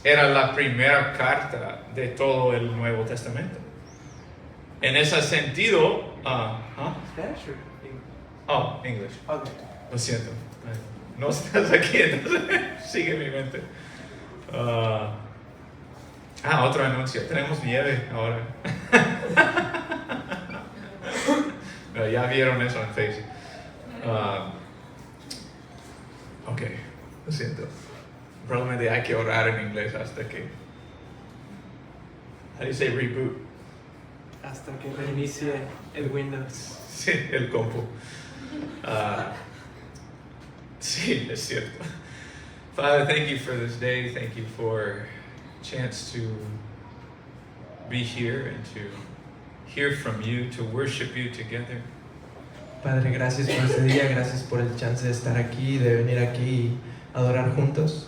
era la primera carta de todo el Nuevo Testamento. En ese sentido, Spanish or English? oh, English. Okay. Lo siento. No estás aquí, entonces sigue mi mente. Otro anuncio. Tenemos nieve ahora. No, ya vieron eso en Facebook. Ok, lo siento. Probablemente hay que orar en inglés hasta que... How do you say reboot? Hasta que reinicie el Windows. Sí, el compu. Sí, es cierto. Father, thank you for this day. Thank you for a chance to be here and to hear from you, to worship you together. Padre, gracias por este día, gracias por el chance de estar aquí, de venir aquí y adorar juntos.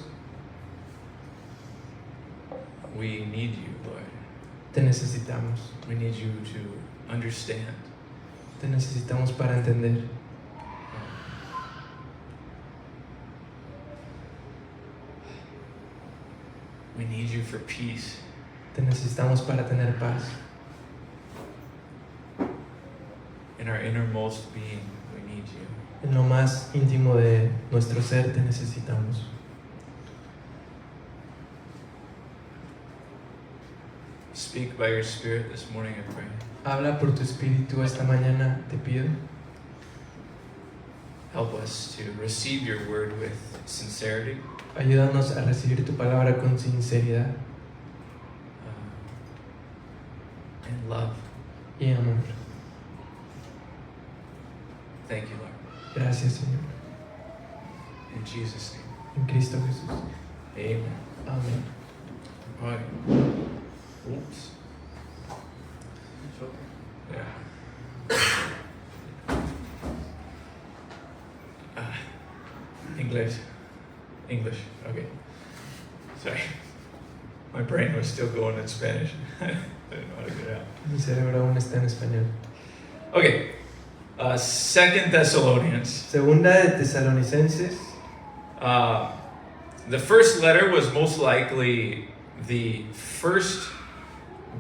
We need you, Lord. Te necesitamos, We need you to understand. te necesitamos para entender. We need you for peace. Te necesitamos para tener paz. In our innermost being, we need you. En lo más íntimo de nuestro ser te necesitamos. Speak by your Spirit this morning, I pray. Habla por tu espíritu esta mañana, te pido. Help us to receive your word with sincerity, Ayúdanos a recibir tu palabra con sinceridad and love. y amor. Thank you, Lord. Gracias, Señor. In Jesus' name. En Cristo Jesús. Amen. Amén. All right. Oops. Yeah. English. Okay. Sorry. My brain was still going in Spanish. I didn't know how to get it out. Mi cerebro aún está en español. Okay. 2 Thessalonians. Segunda de Tesalonicenses. The first letter was most likely the first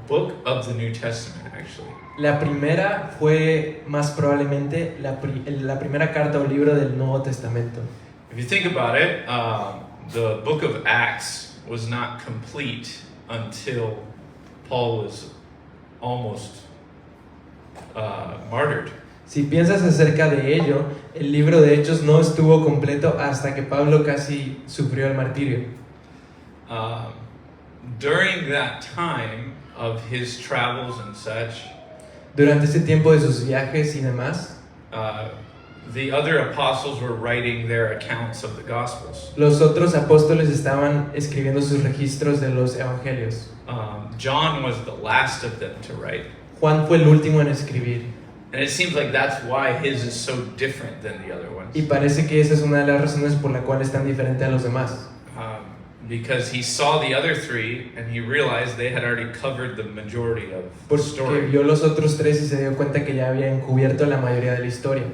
book of the New Testament, actually. La primera fue más probablemente la primera carta o libro del Nuevo Testamento. If you think about it, the book of Acts was not complete until Paul was almost martyred. Si piensas acerca de ello, el libro de Hechos no estuvo completo hasta que Pablo casi sufrió el martirio. During that time of his travels and such, Durante ese tiempo de sus viajes y demás, the other apostles were writing their accounts of the Gospels. los otros apóstoles estaban escribiendo sus registros de los evangelios. John was the last of them to write. Juan fue el último en escribir. And it seems like that's why his is so different than the other ones. Y parece que esa es una de las razones por la cual es tan diferente a los demás. Because he saw the other three and he realized they had already covered the majority of the Porque story. vio los otros tres y se dio cuenta que ya habían cubierto la mayoría de la historia.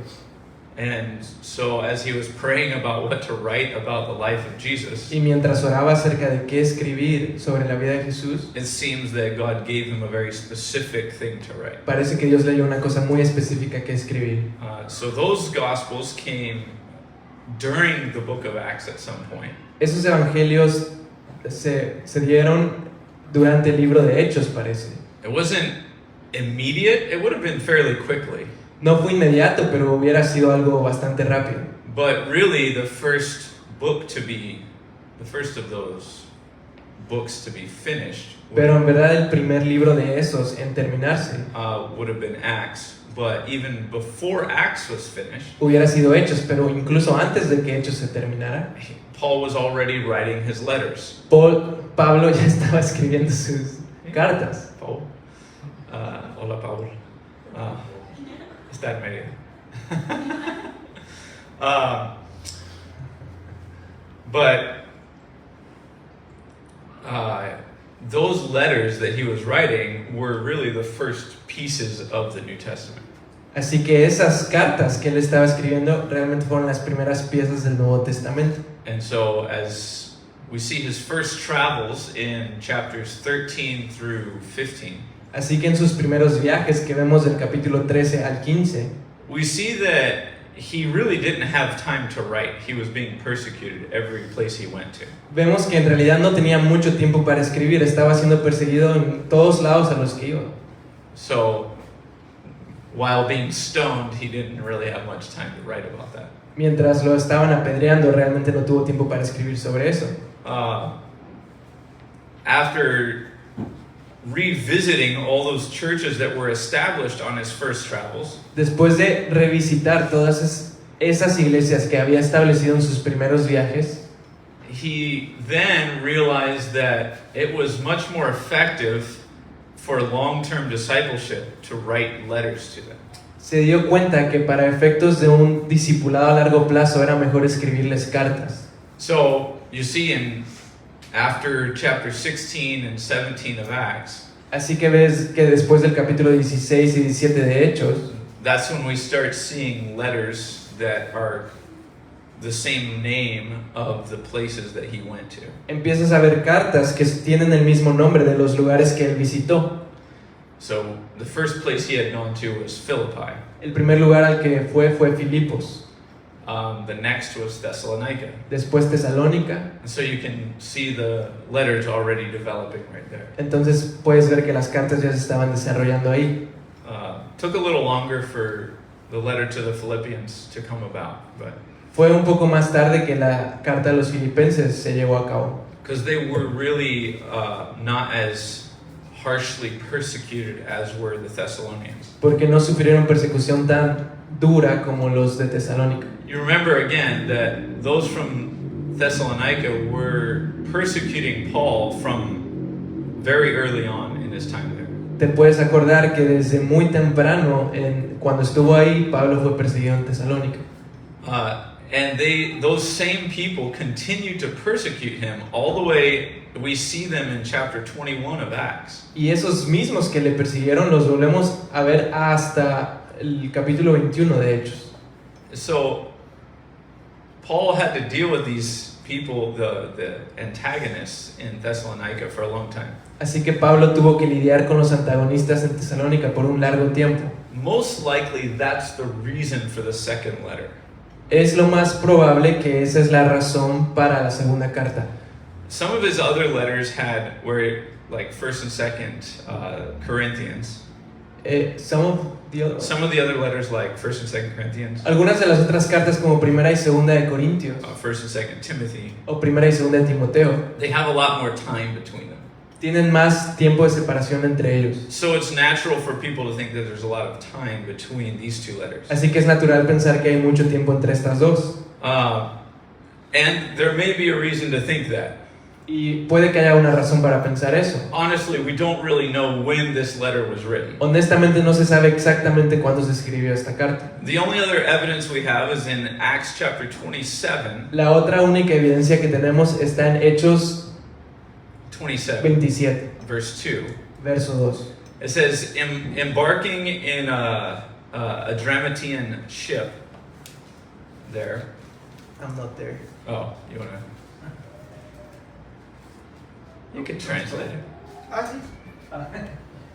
And so as he was praying about what to write about the life of Jesus, Y mientras oraba acerca de qué escribir sobre la vida de Jesús, it seems that God gave him a very specific thing to write. parece que Dios le dio una cosa muy específica que escribir. So those Gospels came during the book of Acts at some point. Esos evangelios se dieron durante el libro de Hechos, parece. It wasn't immediate, it would have been fairly quickly. No fue inmediato, pero hubiera sido algo bastante rápido. But really the first of those books to be finished Pero en verdad el primer libro de esos en terminarse would have been Acts. But even before Acts was finished, hubiera sido Hechos, pero incluso antes de que Hechos se terminara, Paul was already writing his letters. Pablo ya estaba escribiendo sus cartas. Paul. Hola, Paul. Está en medio. But those letters that he was writing were really the first pieces of the New Testament. Así que esas cartas que él estaba escribiendo realmente fueron las primeras piezas del Nuevo Testamento. And so as We see his first travels in chapters 13 through 15. Así que en sus primeros viajes que vemos del capítulo 13 al 15, We see that he really didn't have time to write. He was being persecuted every place he went to. vemos que en realidad no tenía mucho tiempo para escribir, estaba siendo perseguido en todos lados a los que iba. So, while being stoned, he didn't really have much time to write about that. Mientras lo estaban apedreando, realmente no tuvo tiempo para escribir sobre eso. After revisiting all those churches that were established on his first travels, Después de revisitar todas esas iglesias que había establecido en sus primeros viajes, he then realized that it was much more effective for long-term discipleship to write letters to them. se dio cuenta que para efectos de un discipulado a largo plazo era mejor escribirles cartas. So, you see after chapter 16 and 17 of Acts, Así que ves que después del capítulo 16 y 17 de Hechos, that's when we start seeing letters that are the same name of the places that he went to. empiezas a ver cartas que tienen el mismo nombre de los lugares que él visitó. So, the first place he had gone to was Philippi. El primer lugar al que fue Filipos, The next was Thessalonica. después Tesalónica. And so you can see the letters already developing right there. Entonces puedes ver que las cartas ya se estaban desarrollando ahí. Took a little longer for the letter to the Philippians to come about, but Fue un poco más tarde que la carta a los filipenses se llevó a cabo, because they were really not as harshly persecuted as were the Thessalonians. porque no sufrieron persecución tan dura como los de Tesalónica. You remember again that those from Thessalonica were persecuting Paul from very early on in his time there. Te puedes acordar que desde muy temprano, cuando estuvo ahí, Pablo fue perseguido en Tesalónica. And those same people continued to persecute him all the way. We see them in chapter 21 of Acts. Y esos mismos que le persiguieron los volvemos a ver hasta el capítulo 21 de Hechos. So Paul had to deal with these people, the antagonists in Thessalonica, for a long time. Así que Pablo tuvo que lidiar con los antagonistas en Tesalónica por un largo tiempo. Most likely that's the reason for the second letter. Es lo más probable que esa es la razón para la segunda carta. Some of his other letters were like 1st and 2nd Corinthians. Some of the other letters like 1st and 2nd Corinthians, algunas de las otras cartas como Primera y Segunda de Corintios 1st and 2nd Timothy, o Primera y Segunda de Timoteo they have a lot more time between them. tienen más tiempo de separación entre ellos. So it's natural for people to think that there's a lot of time between these two letters. Así que es natural pensar que hay mucho tiempo entre estas dos. And there may be a reason to think that. Y puede que haya una razón para pensar eso. Honestly, we don't really know when this letter was written. Honestamente no se sabe exactamente cuándo se escribió esta carta. The only other evidence we have is in Acts chapter 27. La otra única evidencia que tenemos está en Hechos 27, verse 2. verso 2. It says, embarking in a Adramyttian ship there. I'm not there. Oh, you want to? You can translate it.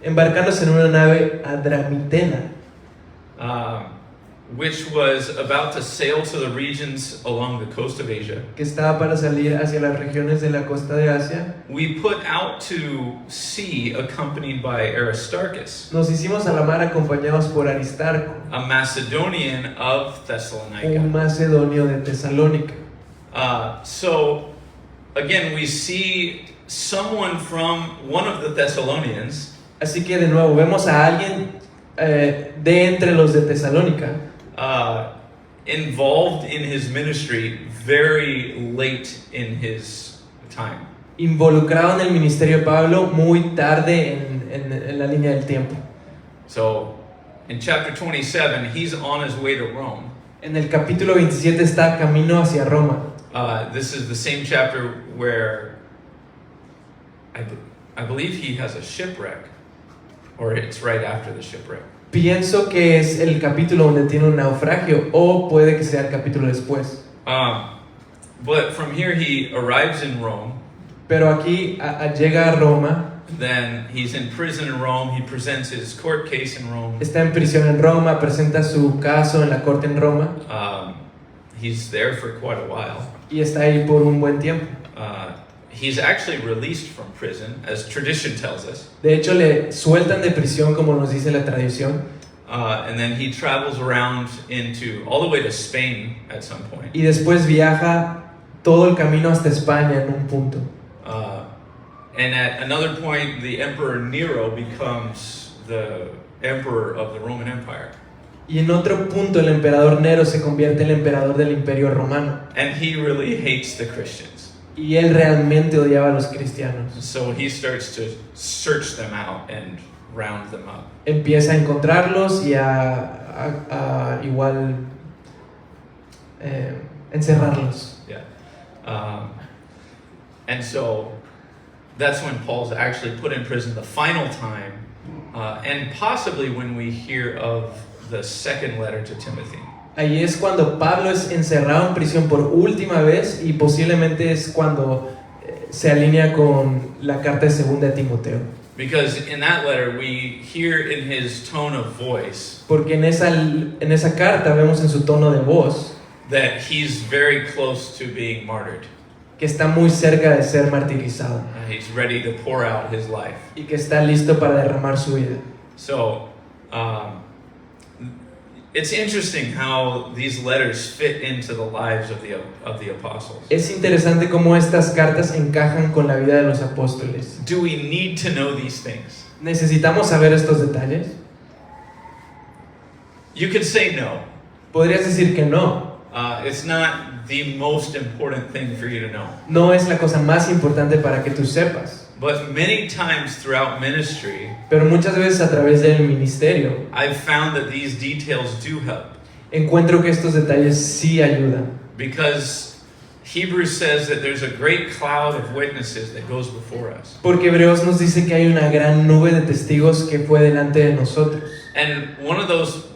Embarcándose en una nave adramitena, Which was about to sail to the regions along the coast of Asia. que estaba para salir hacia las regiones de la costa de Asia. We put out to sea accompanied by Aristarchus, Nos hicimos a la mar acompañados por Aristarco, a Macedonian of un Thessalonica. macedonio de Tesalónica. So, again, we see someone from one of the Thessalonians Así que de nuevo vemos a alguien de entre los de Tesalónica involved in his ministry very late in his time. involucrado en el ministerio de Pablo muy tarde en la línea del tiempo. So, in chapter 27, he's on his way to Rome. En el capítulo 27 está camino hacia Roma. This is the same chapter where I believe he has a shipwreck, or it's right after the shipwreck. Pienso que es el capítulo donde tiene un naufragio, o puede que sea el capítulo después. But from here he arrives in Rome. Pero aquí llega a Roma, Then he's in prison in Rome. He presents his court case in Rome. está en prisión en Roma, presenta su caso en la corte en Roma He's there for quite a while. y está ahí por un buen tiempo. He's actually released from prison, as tradition tells us. De hecho, le sueltan de prisión, como nos dice la tradición, And then he travels around all the way to Spain at some point. y después viaja todo el camino hasta España en un punto. And at another point, the Emperor Nero becomes the emperor of the Roman Empire. Y en otro punto el emperador Nero se convierte en el emperador del Imperio Romano. And he really hates the Christians. Y él realmente odiaba a los cristianos. So he starts to search them out and round them up. Empieza a encontrarlos y a igual encerrarlos. Yeah. And so that's when Paul's actually put in prison the final time, and possibly when we hear of the second letter to Timothy. Ahí es cuando Pablo es encerrado en prisión por última vez y posiblemente es cuando se alinea con la carta de segunda de Timoteo. Because in that letter we hear in his tone of voice Porque en esa carta vemos en su tono de voz that he's very close to being martyred. que está muy cerca de ser martirizado He's ready to pour out his life. y que está listo para derramar su vida. So, it's interesting how these letters fit into the lives of the apostles. Es interesante cómo estas cartas encajan con la vida de los apóstoles. Do we need to know these things? ¿Necesitamos saber estos detalles? You could say no. Podrías decir que no. It's not the most important thing for you to know. No es la cosa más importante para que tú sepas. But many times throughout ministry, Pero muchas veces a través del ministerio I've found that these details do help. encuentro que estos detalles sí ayudan. Because Hebrews says that there's a great cloud of witnesses that goes before us. Porque Hebreos nos dice que hay una gran nube de testigos que fue delante de nosotros. And one of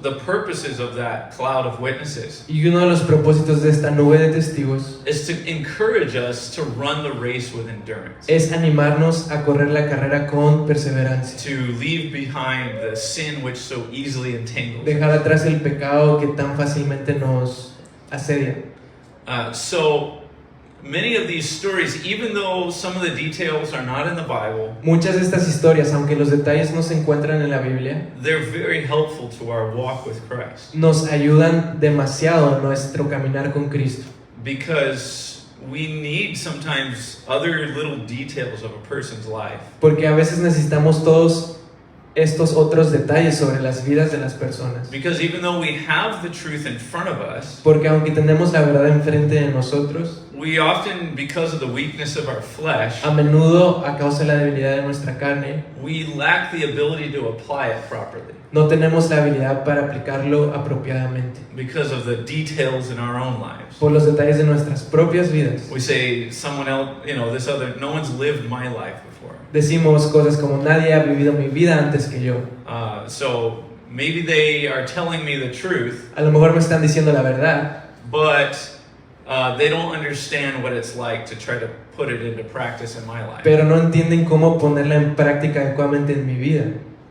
the purposes of that cloud of witnesses Y uno de los propósitos de esta nube de testigos is to encourage us to run the race with endurance, es animarnos a correr la carrera con perseverancia. to leave behind the sin which so easily entangles. Dejar atrás el pecado que tan fácilmente nos asedia. So many of these stories, even though some of the details are not in the Bible, Muchas de estas historias, aunque los detalles no se encuentran en la Biblia, they're very helpful to our walk with Christ. nos ayudan demasiado en nuestro caminar con Cristo. Because we need sometimes other little details of a person's life. Porque a veces necesitamos todos estos otros detalles sobre las vidas de las personas. Because even though we have the truth in front of us, Porque aunque tenemos la verdad enfrente de nosotros, we often, because of the weakness of our flesh, a menudo, a causa de la debilidad de nuestra carne, we lack the ability to apply it properly no tenemos la habilidad para aplicarlo apropiadamente. because of the details in our own lives. Por los detalles de nuestras propias vidas. We say, someone else, no one's lived my life before. Decimos cosas como nadie ha vivido mi vida antes que yo. So maybe they are telling me the truth, A lo mejor me están diciendo la verdad, but they don't understand what it's like to try to put it into practice in my life. pero no entienden cómo ponerla en práctica adecuadamente en mi vida.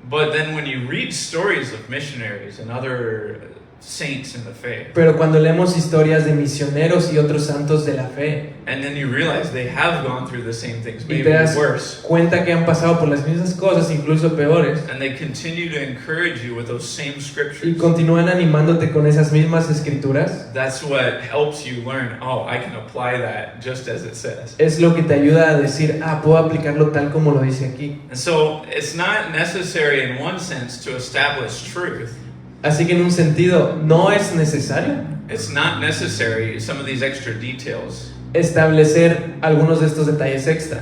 But then when you read stories of missionaries and other saints in the faith, Pero cuando leemos historias de misioneros y otros santos de la fe, and then you realize they have gone through the same things, y maybe te das worse, cuenta que han pasado por las mismas cosas, incluso peores, and they continue to encourage you with those same y scriptures, continúan animándote con esas mismas escrituras, that's what helps you learn, oh, I can apply that just as it says. es lo que te ayuda a decir, puedo aplicarlo tal como lo dice aquí. And so it's not necessary in one sense to establish truth. Así que en un sentido, no es necesario It's not necessary, some of these extra details, establecer algunos de estos detalles extra,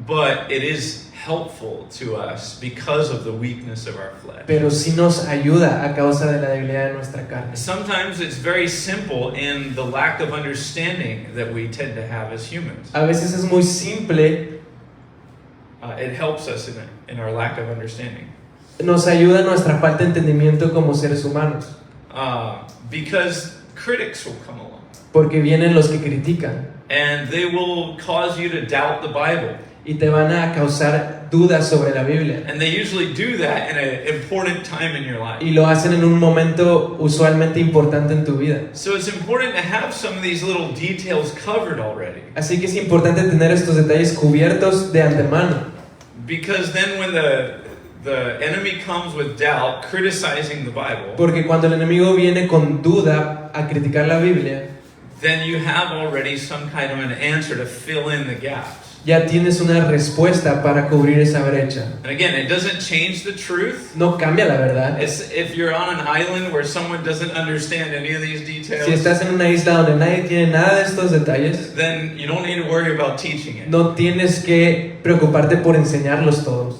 but it is helpful to us because of the weakness of our flesh. pero sí nos ayuda a causa de la debilidad de nuestra carne. Sometimes it's very simple in the lack of understanding that we tend to have as humans. A veces es muy simple, It helps us in our lack of understanding. nos ayuda nuestra falta de entendimiento como seres humanos, Because critics will come along. porque vienen los que critican. and they will cause you to doubt the Bible. y te van a causar dudas sobre la Biblia. And they usually do that in an important time in your life. Y lo hacen en un momento usualmente importante en tu vida. So it's important to have some of these little details covered already. Así que es importante tener estos detalles cubiertos de antemano. Because then when the enemy comes with doubt, criticizing the Bible, Porque cuando el enemigo viene con duda a criticar la Biblia, then you have already some kind of an answer to fill in the gaps. ya tienes una respuesta para cubrir esa brecha. And again, it doesn't change the truth. No cambia la verdad. It's if you're on an island where someone doesn't understand any of these details, Si estás en una isla donde nadie tiene nada de estos detalles, then you don't need to worry about teaching it. no tienes que preocuparte por enseñarlos todos.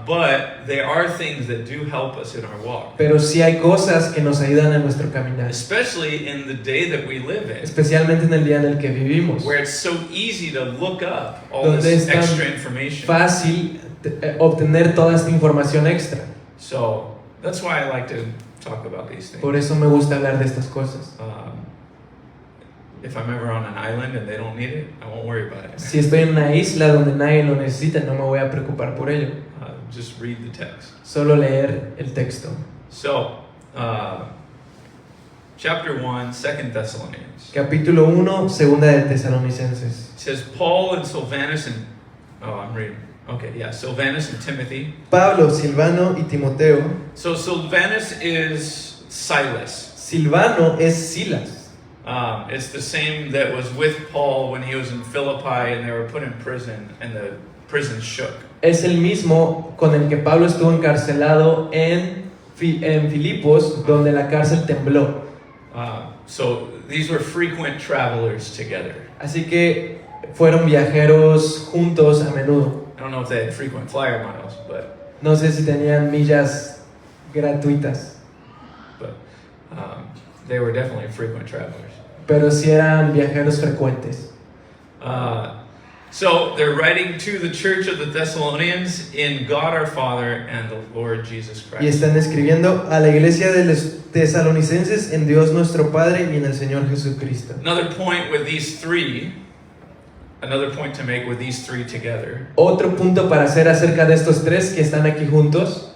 But there are things that do help us in our walk, Pero sí hay cosas que nos ayudan en nuestro caminar, especially in the day that we live in, especialmente en el día en el que vivimos. where it's so easy to look up all Donde this es tan extra information. Fácil obtener toda esta información extra. So that's why I like to talk about these things. Por eso me gusta hablar de estas cosas. If I'm ever on an island and they don't need it, I won't worry about it. Si estoy en una isla donde nadie lo necesita, no me voy a preocupar por ello. Just read the text. Solo leer el texto. So, chapter 1, 2 Thessalonians. Capítulo 1, segunda de Tesalonicenses. It says, Paul and Silvanus and... Oh, I'm reading. Okay, yeah, Silvanus and Timothy. Pablo, Silvano y Timoteo. So Silvanus is Silas. Silvano es Silas. It's the same that was with Paul when he was in Philippi and they were put in prison and the prison shook. Es el mismo con el que Pablo estuvo encarcelado en Filipos, donde la cárcel tembló. So these were frequent travelers together. Así que fueron viajeros juntos a menudo. I don't know if they had frequent flyer miles, but No sé si tenían millas gratuitas, they were definitely frequent travelers. pero sí eran viajeros frecuentes. So they're writing to the church of the Thessalonians in God our Father and the Lord Jesus Y Christ. están escribiendo a la iglesia de los tesalonicenses en Dios nuestro Padre y en el Señor Jesucristo. Another point to make with these three together. Otro punto para hacer acerca de estos tres que están aquí juntos.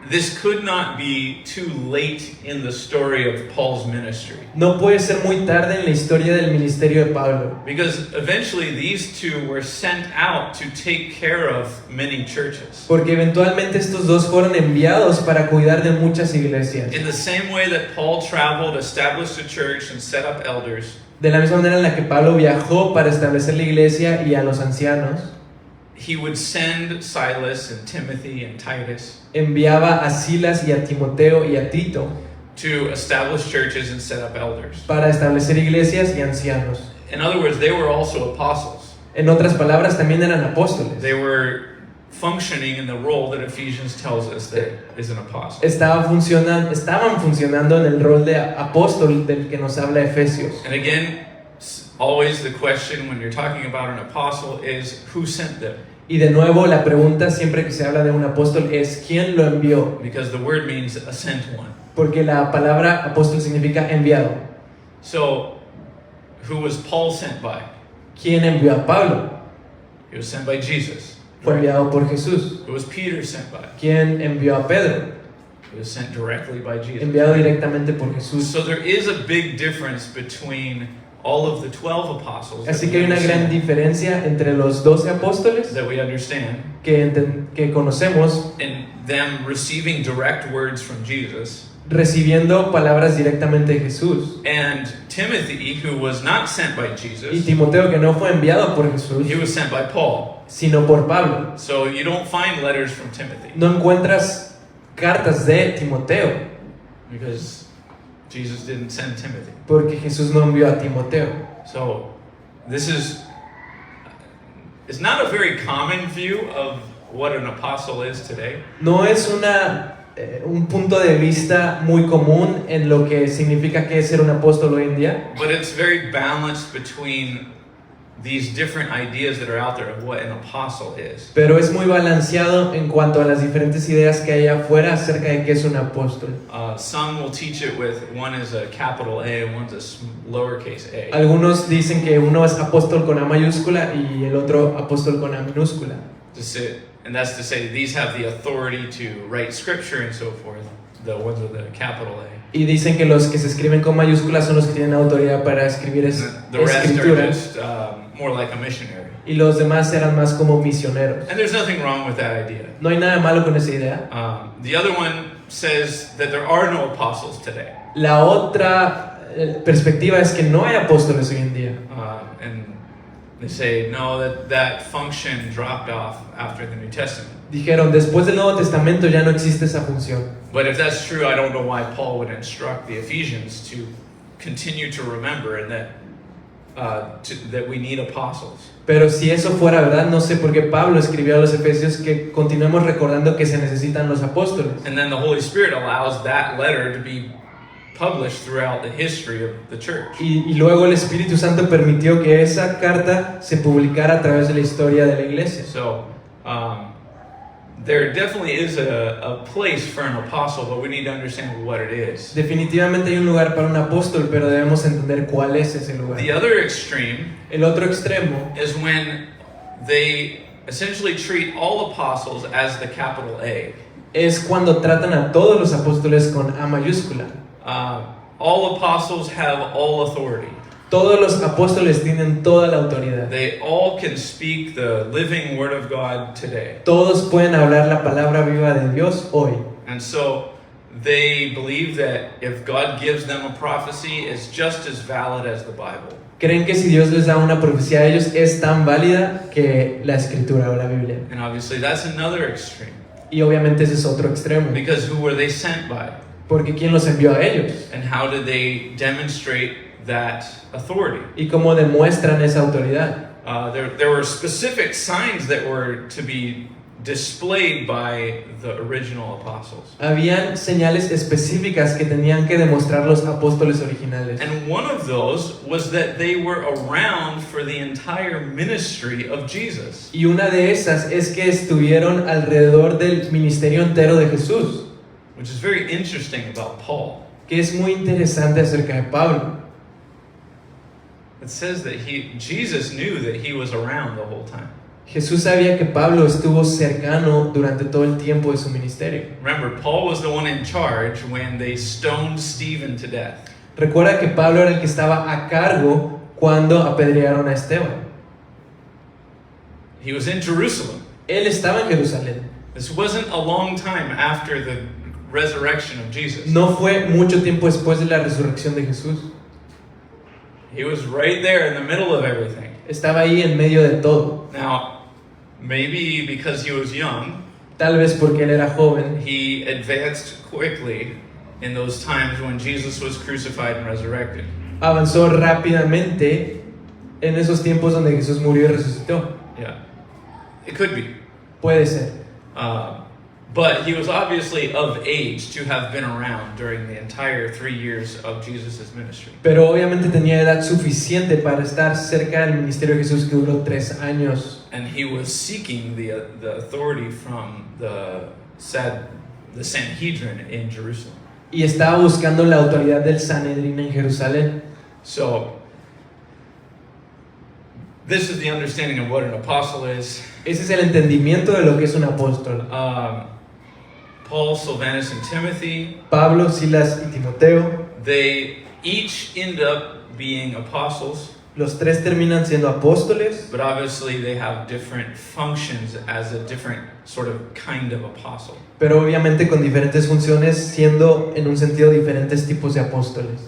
This could not be too late in the story of Paul's ministry. No puede ser muy tarde en la historia del ministerio de Pablo. Because eventually these two were sent out to take care of many churches. Porque eventualmente estos dos fueron enviados para cuidar de muchas iglesias. In the same way that Paul traveled, established a church, and set up elders, De la misma manera en la que Pablo viajó para establecer la iglesia y a los ancianos, he would send Silas and Timothy and Titus enviaba a Silas y a Timoteo y a Tito to establish churches and set up elders. para establecer iglesias y ancianos. In other words, they were also apostles. En otras palabras, también eran apóstoles. They were functioning in the role that Ephesians tells us that is an apostle. Estaban funcionando en el rol de apóstol del que nos habla Efesios. And again, always the question when you're talking about an apostle is who sent them? Y de nuevo, la pregunta siempre que se habla de un apóstol es ¿quién lo envió? Because the word means a sent one. Porque la palabra apóstol significa enviado. So, who was Paul sent by? ¿Quién envió a Pablo? He was sent by Jesus. Fue enviado por Jesús. Who was Peter sent by? ¿Quién envió a Pedro? He was sent directly by Jesus. Enviado directamente por Jesús. So there is a big difference between all of the 12 apostles Así que hay una gran diferencia entre los 12 apóstoles that we understand que conocemos and them receiving direct words from Jesus, recibiendo palabras directamente de Jesús, and Timothy, who was not sent by y Jesus, Timoteo, que no fue enviado por Jesús, he was sent by Paul. sino por Pablo. So you don't find letters from Timothy No encuentras cartas de Timoteo because Jesus didn't send Timothy. porque Jesús no envió a Timoteo. So it's not a very common view of what an apostle is today. No es un punto de vista muy común en lo que significa que es ser un apóstol hoy en día, But it's very balanced between these different ideas that are out there of what an apostle is. Pero es muy balanceado en cuanto a las diferentes ideas que hay afuera acerca de qué es un apóstol. Some will teach it with one is a capital A and one's a lowercase a. Algunos dicen que uno es apóstol con A mayúscula y el otro apóstol con A minúscula. And that's to say these have the authority to write scripture and so forth. The ones with the capital A. Y dicen que los que se escriben con mayúsculas son los que tienen autoridad para escribir The rest are escritura. just more like a missionary. Y los demás eran más como misioneros. And there's nothing wrong with that idea. No hay nada malo con esa idea. The other one says that there are no apostles today. La otra perspectiva es que no hay apóstoles hoy en día. And they say, no, that function dropped off after the New Testament. Dijeron, después del Nuevo Testamento ya no existe esa función. But if that's true, I don't know why Paul would instruct the Ephesians to continue to remember and that we need apostles. Pero si eso fuera verdad, no sé por qué Pablo escribió a los Efesios que continuemos recordando que se necesitan los apóstoles. And then the Holy Spirit allows that letter to be published throughout the history of the church. Y luego el Espíritu Santo permitió que esa carta se publicara a través de la historia de la iglesia. So, there definitely is a place for an apostle, but we need to understand what it is. Definitivamente hay un lugar para un apóstol, pero debemos entender cuál es ese lugar. The other extreme El otro extremo is when they essentially treat all apostles as the capital A. es cuando tratan a todos los apóstoles con A mayúscula. All apostles have all authority. Todos los apóstoles tienen toda la autoridad. They all can speak the living word of God today. Todos pueden hablar la palabra viva de Dios hoy. And so they believe that if God gives them a prophecy, it's just as valid as the Bible. Creen que si Dios les da una profecía a ellos es tan válida que la escritura o la Biblia. And obviously that's another extreme. Y obviamente ese es otro extremo. Because who were they sent by? Porque ¿quién los envió a ellos? And how did they demonstrate that authority? ¿Y cómo demuestran esa autoridad? There were specific signs that were to be displayed by the original apostles. Habían señales específicas que tenían que demostrar los apóstoles originales. And one of those was that they were around for the entire ministry of Jesus. Y una de esas es que estuvieron alrededor del ministerio entero de Jesús, Which is very interesting about Paul. que es muy interesante acerca de Pablo. It says that Jesus knew that he was around the whole time. Jesús sabía que Pablo estuvo cercano durante todo el tiempo de su ministerio. Remember, Paul was the one in charge when they stoned Stephen to death. Recuerda que Pablo era el que estaba a cargo cuando apedrearon a Esteban. He was in Jerusalem. Él estaba en Jerusalén. This wasn't a long time after the resurrection of Jesus. No fue mucho tiempo después de la resurrección de Jesús. He was right there in the middle of everything. Estaba ahí en medio de todo. Now, maybe because he was young, Tal vez porque él era joven, he advanced quickly in those times when Jesus was crucified and resurrected. avanzó rápidamente en esos tiempos donde Jesús murió y resucitó. Yeah, it could be. Puede ser. But he was obviously of age to have been around during the entire 3 years of Jesus' ministry. Pero obviamente tenía edad suficiente para estar cerca del ministerio de Jesús, que duró 3 años. And he was seeking the authority from the Sanhedrin in Jerusalem. Y estaba buscando la autoridad del Sanedrín en Jerusalén. So, this is the understanding of what an apostle is. Ese es el entendimiento de lo que es un apóstol. Paul, Silvanus, and Timothy, Pablo, Silas y Timoteo, they each end up being apostles, los 3 terminan siendo apóstoles, but obviously they have different functions as a different sort of kind of apostle. pero obviamente con diferentes funciones, siendo en un sentido diferentes tipos de apóstoles.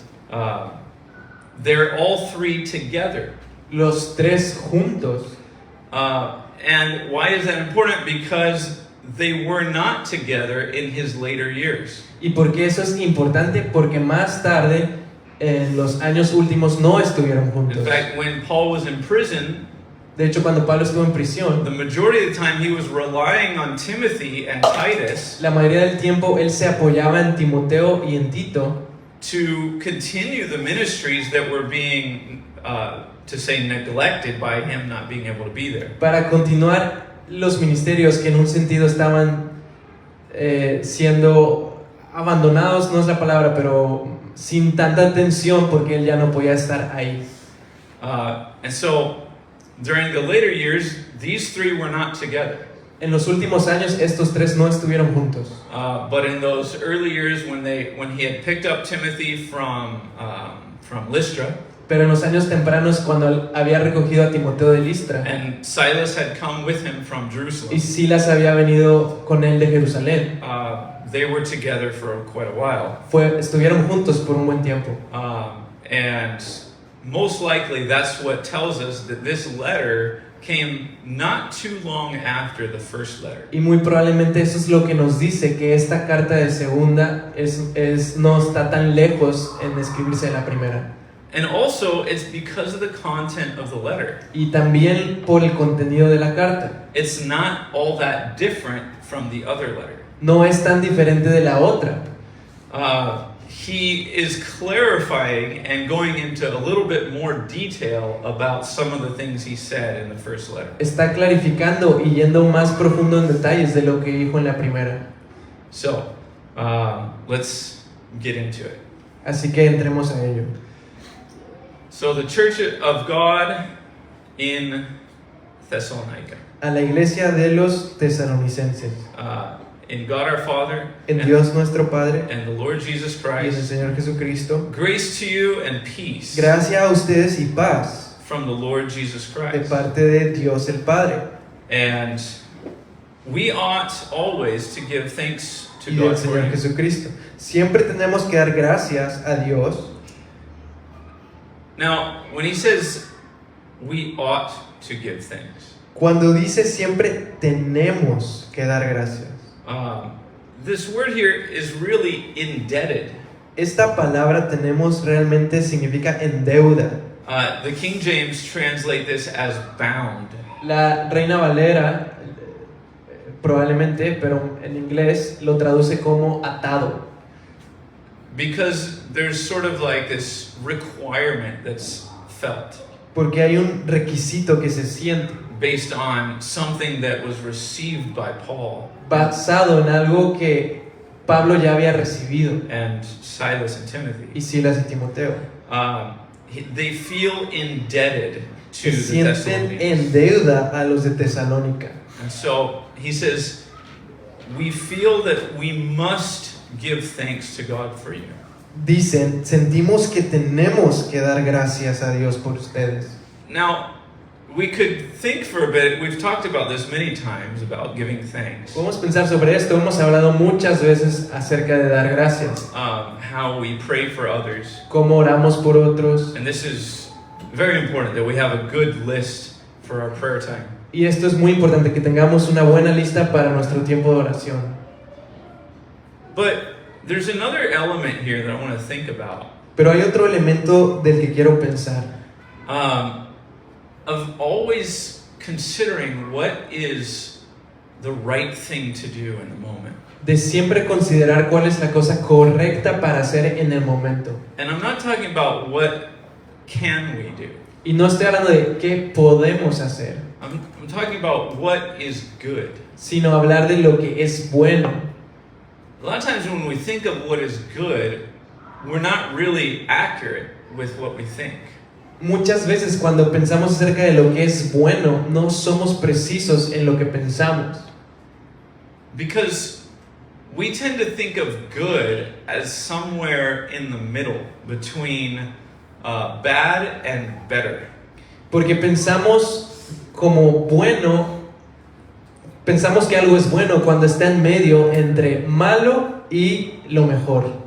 They're all 3 together. Los 3 juntos. And why is that important? Because they were not together in his later years. ¿Y por qué eso es importante? Porque más tarde, en los años últimos, no estuvieron In juntos. fact, when Paul was in prison, De hecho, cuando Pablo estuvo en prisión, the majority of the time he was relying on Timothy and Titus la mayoría del tiempo él se apoyaba en Timoteo y en Tito to continue the ministries that were being to say neglected by him not being able to be there. para continuar los ministerios que en un sentido estaban siendo abandonados, no es la palabra, pero sin tanta atención porque él ya no podía estar ahí. And so during the later years, these three were not together. En los últimos años estos tres no estuvieron juntos. But in those early years when he had picked up Timothy from Lystra, Pero en los años tempranos, cuando él había recogido a Timoteo de Listra and Silas had come with him from y Jerusalem, Silas había venido con él de Jerusalén, they were together for quite a while. estuvieron juntos por un buen tiempo. And most likely that's what tells us that this letter came not too long after the first letter. Y muy probablemente eso es lo que nos dice que esta carta de segunda no está tan lejos en escribirse de la primera. And also, it's because of the content of the letter. Y también por el contenido de la carta. It's not all that different from the other letter. No es tan diferente de la otra. He is clarifying and going into a little bit more detail about some of the things he said in the first letter. Está clarificando y yendo más profundo en detalles de lo que dijo en la primera. So, let's get into it. Así que entremos a ello. So, the Church of God in Thessalonica. A la iglesia de los tesalonicenses. In God our Father En Dios nuestro Padre and the Lord Jesus y en el Christ, Señor Jesucristo. grace to you and peace Gracia a ustedes y paz from the Lord Jesus de Christ. parte de Dios el Padre And we ought always to give thanks to y del God for Señor you. Jesucristo. Siempre tenemos que dar gracias a Dios. Now, when he says we ought to give thanks, Cuando dice siempre tenemos que dar gracias. this word here is really indebted. Esta palabra tenemos realmente significa en deuda. The King James translate this as bound. La Reina Valera probablemente, pero en inglés lo traduce como atado. Because there's sort of like this requirement that's felt Porque hay un requisito que se siente based on something that was received by Paul basado en algo que Pablo ya había recibido and Silas and Timothy. y Silas y Timoteo. They feel indebted Se to the sienten en Thessalonians. deuda a los de Tesalónica. And so he says, we feel that we must give thanks to God for you. Dicen, sentimos que tenemos que dar gracias a Dios por ustedes. Now, we could think for a bit, we've talked about this many times, about giving thanks. Podemos pensar sobre esto, hemos hablado muchas veces acerca de dar gracias, How we pray for others. cómo oramos por otros. And this is very important that we have a good list for our prayer time. Y esto es muy importante, que tengamos una buena lista para nuestro tiempo de oración. But there's another element here that I want to think about. Pero hay otro elemento del que quiero pensar, Of always considering what is the right thing to do in the moment. de siempre considerar cuál es la cosa correcta para hacer en el momento. And I'm not talking about what can we do. Y no estoy hablando de qué podemos hacer, I'm talking about what is good. sino hablar de lo que es bueno. A lot of times when we think of what is good, we're not really accurate with what we think. Muchas veces cuando pensamos acerca de lo que es bueno, no somos precisos en lo que pensamos. Because we tend to think of good as somewhere in the middle between bad and better. Porque pensamos como bueno, pensamos que algo es bueno cuando está en medio entre malo y lo mejor.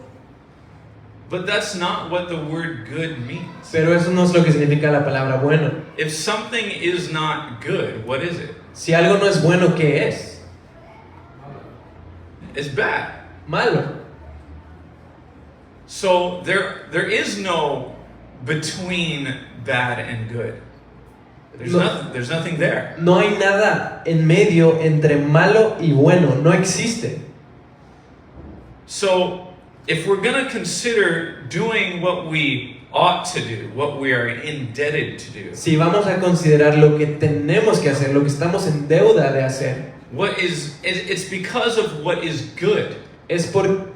But that's not what the word good means. Pero eso no es lo que significa la palabra bueno. If something is not good, what is it? Si algo no es bueno, ¿qué es? It's bad. Malo. So there is no between bad and good. There's nothing there. No hay nada en medio entre malo y bueno, no existe. So if we're going to consider doing what we ought to do, what we are indebted to do, Si vamos a considerar lo que tenemos que hacer, lo que estamos en deuda de hacer, it's because of what is good. es por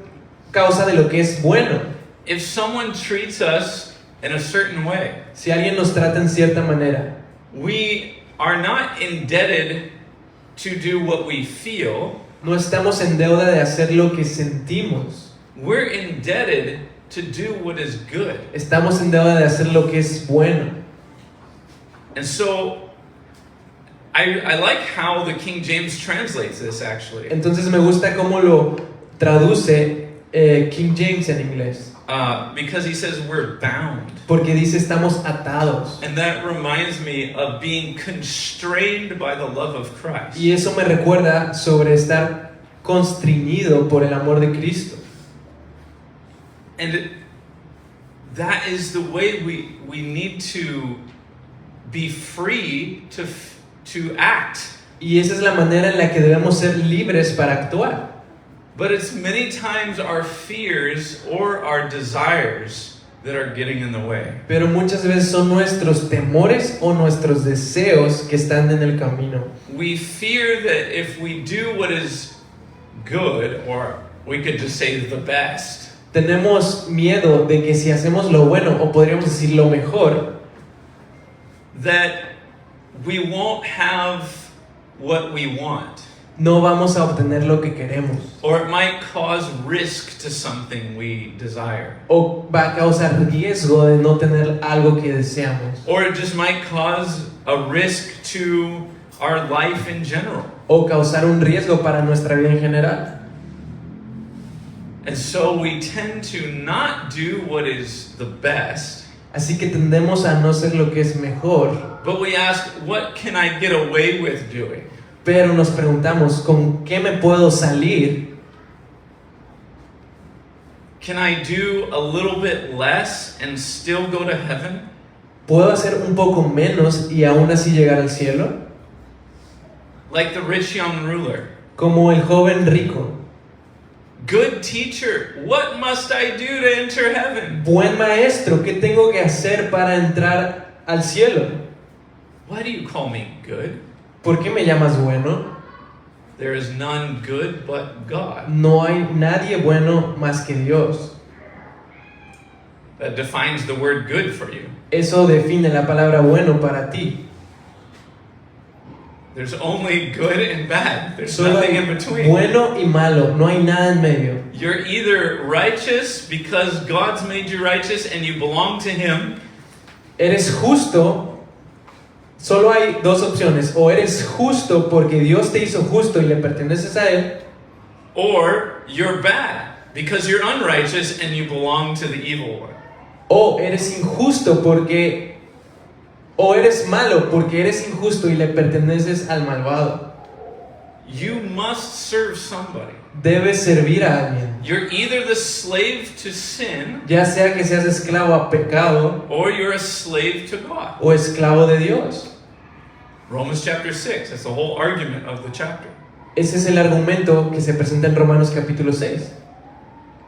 causa de lo que es bueno. If someone treats us in a certain way, Si alguien nos trata en cierta manera, we are not indebted to do what we feel. no estamos en deuda de hacer lo que sentimos. We're indebted to do what is good. Estamos en deuda de hacer lo que es bueno. And so, I like how the King James translates this actually. Entonces me gusta cómo lo traduce King James en inglés. Because he says we're bound. Porque dice estamos atados. And that reminds me of being constrained by the love of Christ. Y eso me recuerda sobre estar constreñido por el amor de Cristo. And that is the way we need to be free to act. Y esa es la manera en la que debemos ser libres para actuar. But it's many times our fears or our desires that are getting in the way. Pero muchas veces son nuestros temores o nuestros deseos que están en el camino. We fear that if we do what is good, or we could just say the best, Tenemos miedo de que si hacemos lo bueno, o podríamos decir lo mejor, that we won't have what we want. no vamos a obtener lo que queremos. Or it might cause risk to something we desire. O va a causar riesgo de no tener algo que deseamos. Or it just might cause a risk to our life in general. O causar un riesgo para nuestra vida en general. And so we tend to not do what is the best, Así que tendemos a no hacer lo que es mejor, but we ask, what can I get away with doing? pero nos preguntamos, ¿con qué me puedo salir? Can I do a little bit less and still go to heaven? ¿Puedo hacer un poco menos y aún así llegar al cielo? Like the rich young ruler. Como el joven rico. Good teacher, what must I do to enter heaven? Buen maestro, ¿qué tengo que hacer para entrar al cielo? Why do you call me good? ¿Por qué me llamas bueno? There is none good but God. No hay nadie bueno más que Dios. That defines the word good for you. Eso define la palabra bueno para ti. There's only good and bad. There's Solo nothing hay in between. bueno y malo, no hay nada en medio. You're either righteous because God's made you righteous and you belong to Him, Eres justo. Solo hay dos opciones. O eres justo porque Dios te hizo justo y le perteneces a Él. or you're bad because you're unrighteous and you belong to the evil one. O eres injusto porque... O eres malo porque eres injusto y le perteneces al malvado. You must serve somebody. Debes servir a alguien. You're either the slave to sin Ya sea que seas esclavo a pecado or you're a slave to God. o esclavo de Dios. Romans chapter 6, that's the whole argument of the chapter. Ese es el argumento que se presenta en Romanos capítulo 6.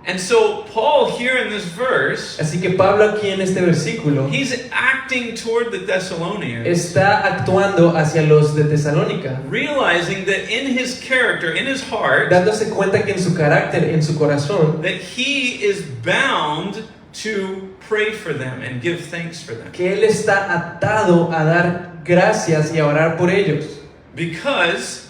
And so Paul here in this verse, Así que Pablo aquí en este versículo he's acting toward the Thessalonians, está actuando hacia los de Tesalónica, realizing that in his character, in his heart, dándose cuenta que en su carácter, en su corazón, that he is bound to pray for them and give thanks for them. que él está atado a dar gracias y a orar por ellos, Because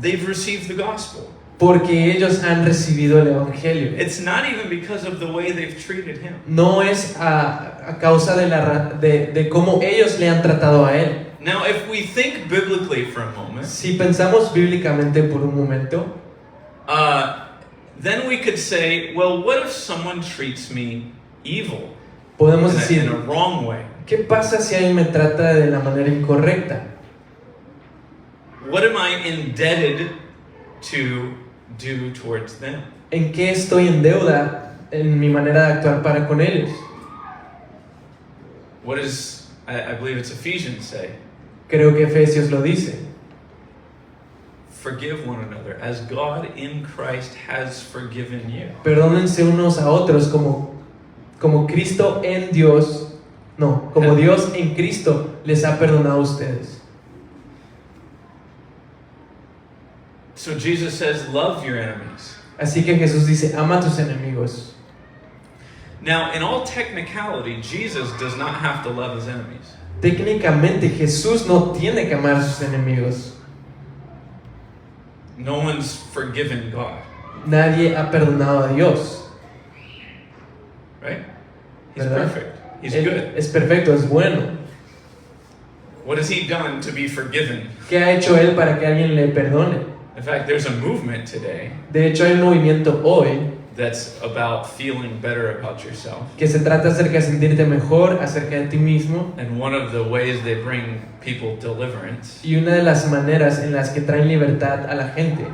they've received the gospel. porque ellos han recibido el evangelio. It's not even because of the way they've treated him. No es a causa de cómo ellos le han tratado a él. Now, if we think biblically for a moment, Si pensamos bíblicamente por un momento, then we could say, well, what if someone treats me evil podemos in decir, a wrong way? ¿qué pasa si alguien me trata de la manera incorrecta? What am I indebted to do towards them? ¿En qué estoy en deuda en mi manera de actuar para con ellos? What does, I believe it's Ephesians say? Creo que Efesios lo dice. Forgive one another as God in Christ has forgiven you. Perdónense unos a otros como como Cristo en Dios, no, como Dios en Cristo les ha perdonado a ustedes. So Jesus says, love your enemies. Así que Jesús dice, ama a tus enemigos. Now, in all technicality, Jesus does not have to love his enemies. Técnicamente Jesús no tiene que amar a sus enemigos. No one's forgiven God, Nadie ha perdonado a Dios. right? He's ¿Verdad? perfect. He's Él good. es perfecto, es bueno. What has he done to be forgiven? ¿Qué ha hecho Él para que alguien le perdone? In fact, there's a movement today De hecho, hay un movimiento hoy that's about feeling better about yourself. que se trata acerca de sentirte mejor acerca de ti mismo. And one of the ways they bring people deliverance Y una de las maneras en las que traen libertad a la gente,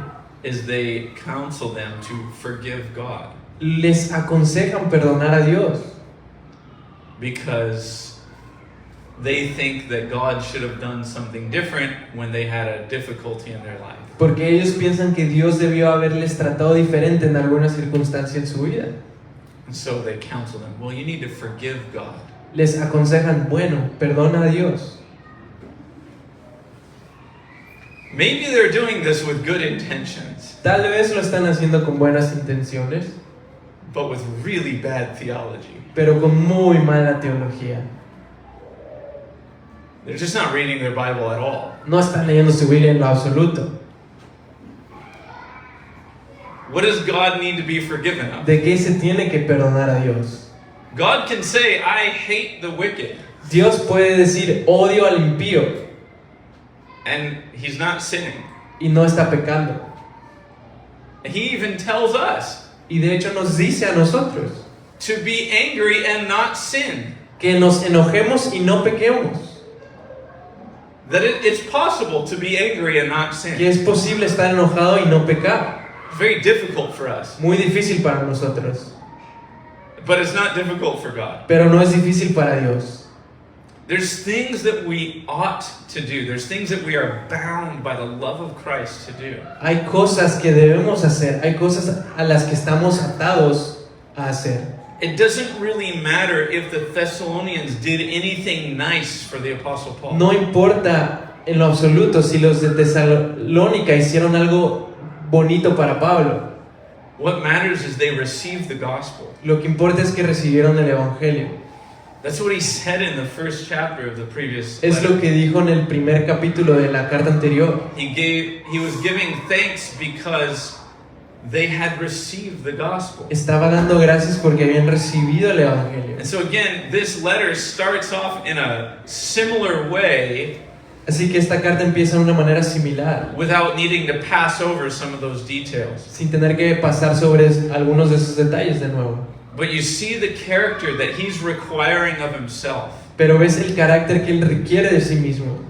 is they counsel them to forgive God les aconsejan perdonar a Dios. because they think that God should have done something different when they had a difficulty in their life. Porque ellos piensan que Dios debió haberles tratado diferente en alguna circunstancia en su vida. And so they counsel them, well, you need to forgive God. Les aconsejan, bueno, perdona a Dios. Maybe they're doing this with good intentions, Tal vez lo están haciendo con buenas intenciones, but with really bad theology. pero con muy mala teología. They're just not reading their Bible at all. No están leyendo su Biblia en lo absoluto. What does God need to be forgiven of? ¿De qué se tiene que perdonar a Dios? God can say, I hate the wicked, Dios puede decir, odio al impío, and he's not sinning. y no está pecando. He even tells us Y de hecho nos dice a nosotros to be angry and not sin. que nos enojemos y no pequemos. That it's possible to be angry and not Que sin. es posible estar enojado y no pecar. It's very difficult for us, Muy difícil para nosotros, but it's not difficult for God. pero no es difícil para Dios. There's things that we ought to do. There's things that we are bound by the love of Christ to do. Hay cosas que debemos hacer, hay cosas a las que estamos atados a hacer. It doesn't really matter if the Thessalonians did anything nice for the Apostle Paul. No importa en lo absoluto si los de Tesalónica hicieron algo bonito para Pablo. What matters is they received the gospel. Lo que importa es que recibieron el Evangelio. That's what he said in the first chapter of the previous Es letter. lo que dijo en el primer capítulo de la carta anterior. He was giving thanks because they had received the gospel. Estaba dando gracias porque habían recibido el Evangelio. And so again, this letter starts off in a similar way Así que esta carta empieza de una manera similar, without needing to pass over some of those details. sin tener que pasar sobre algunos de esos detalles de nuevo. But you see the character that he's requiring of himself. Pero ves el carácter que él requiere de sí mismo.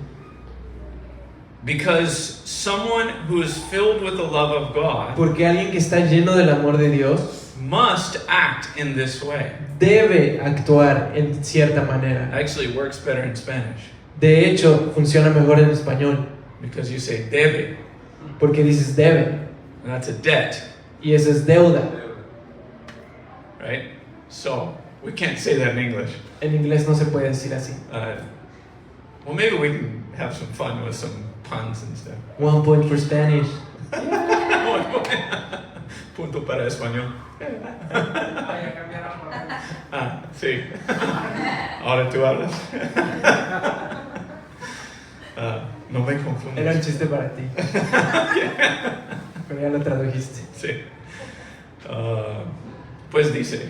Because someone who is filled with the love of God Porque alguien que está lleno del amor de Dios must act in this way. debe actuar en cierta manera. Actually, it works better in Spanish De hecho, funciona mejor en español, because you say debe, porque dices debe, and that's a debt, y eso es deuda. right? So we can't say that in English. En inglés no se puede decir así. Well, maybe we can have some fun with some puns and stuff. 1 point for Spanish. Punto para español. Ah, sí. Ahora tú hablas. No me Era un confundas. chiste para ti. Pero ya lo tradujiste. Sí. Pues dice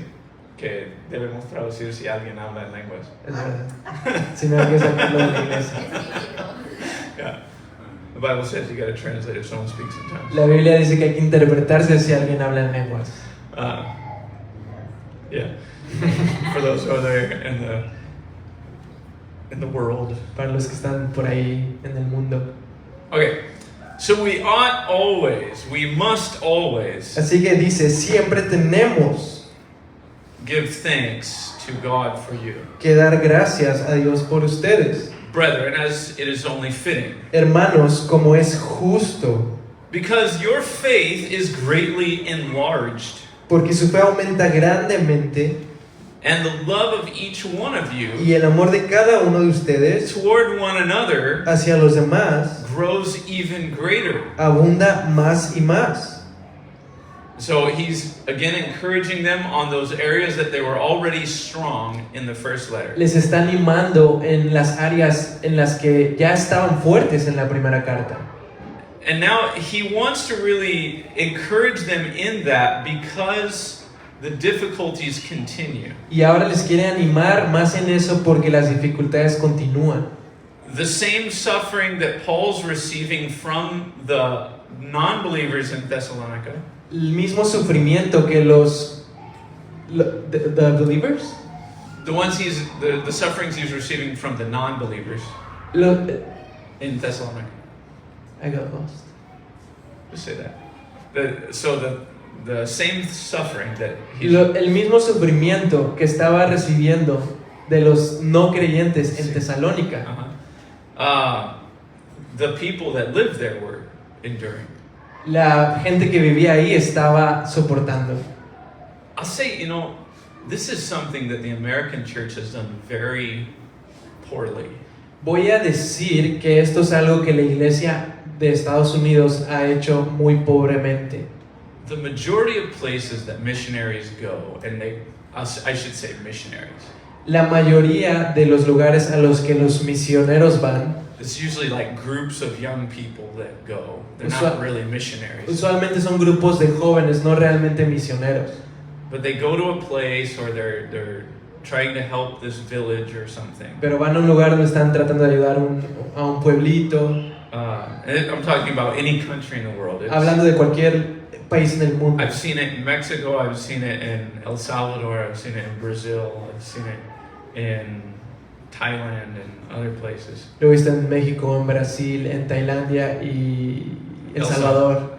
que debemos traducir si alguien habla en lenguas. Es verdad. Si no hay que sacarlo de la iglesia. Yeah. The Bible says you got to translate if someone speaks in tongues. La Biblia dice que hay que interpretarse si alguien habla en lenguas. Yeah. For those who are there in the world. Para los que están por ahí en el mundo. Okay. So we must always Así que dice, siempre tenemos give thanks to God for you, que dar gracias a Dios por ustedes. brethren, as it is only fitting, Hermanos, como es justo, because your faith is greatly enlarged, porque su fe aumenta grandemente And the love of each one of you Y el amor de cada uno de ustedes toward one another hacia los demás grows even greater. abunda más y más. So he's again encouraging them on those areas that they were already strong in the first letter. Les está animando en las áreas en las que ya estaban fuertes en la primera carta. And now he wants to really encourage them in that because the difficulties continue. Y ahora les quiere animar más en eso porque las dificultades continúan. The same suffering that Paul's receiving from the non-believers in Thessalonica, El mismo sufrimiento que the believers, the sufferings he's receiving from the non-believers in Thessalonica. I got lost. Just say that. The same suffering that El mismo sufrimiento que estaba recibiendo de los no creyentes en Tesalónica, the people that lived there were enduring. la gente que vivía ahí estaba soportando. I'll say, this is something that the American church has done very poorly. Voy a decir que esto es algo que la iglesia de Estados Unidos ha hecho muy pobremente. The majority of places that missionaries go, and I should say missionaries, La mayoría de los lugares a los que los misioneros van, it's usually like groups of young people that go. They're Usual- not really missionaries. usualmente son grupos de jóvenes, no realmente misioneros. But they go to a place or they're trying to help this village or something. Pero van a un lugar donde están tratando de ayudar a un pueblito, And I'm talking about any country in the world. hablando de cualquier país en el mundo. I've seen it in Mexico, I've seen it in El Salvador, I've seen it in Brazil, I've seen it in Thailand and other places. Lo he visto en México, en Brasil, en Tailandia y El Salvador,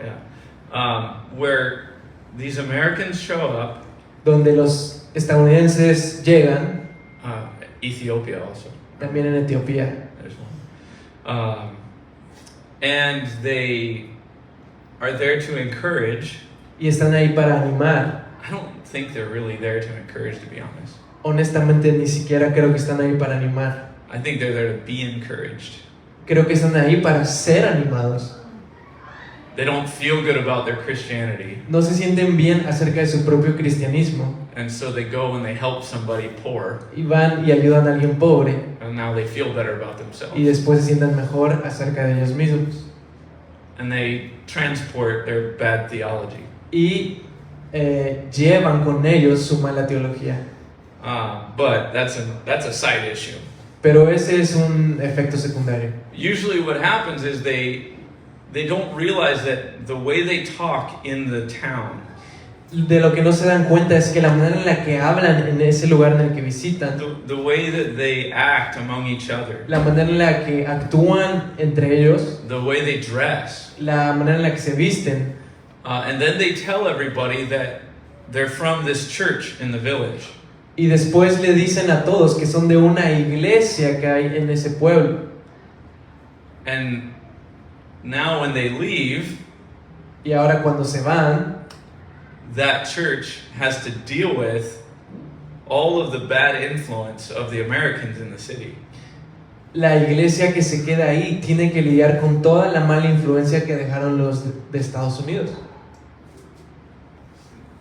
Yeah. Where these Americans show up, donde los estadounidenses llegan, Ethiopia also. también en Etiopía, There's one. And they are there to encourage. y están ahí para animar. I don't think they're really there to encourage, to be honest. Honestamente, ni siquiera creo que están ahí para animar. I think they're there to be encouraged. Creo que están ahí para ser animados. They don't feel good about their Christianity, No se sienten bien acerca de su propio cristianismo and so they go and they help somebody poor, y van y ayudan a alguien pobre and now they feel better about themselves. y después se sientan mejor acerca de ellos mismos. And they transport their bad theology. Y llevan con ellos su mala teología. But that's a side issue. Pero ese es un efecto secundario. Usually what happens is they don't realize that the way they talk in the town, De lo que no se dan cuenta es que la manera en la que hablan en ese lugar en el que visitan, the way that they act among each other, la manera en la que actúan entre ellos, the way they dress, la manera en la que se visten, and then they tell everybody that they're from this church in the village. y después le dicen a todos que son de una iglesia que hay en ese pueblo. And now when they leave, Y ahora cuando se van, that church has to deal with all of the bad influence of the Americans in the city. la iglesia que se queda ahí tiene que lidiar con toda la mala influencia que dejaron los de Estados Unidos.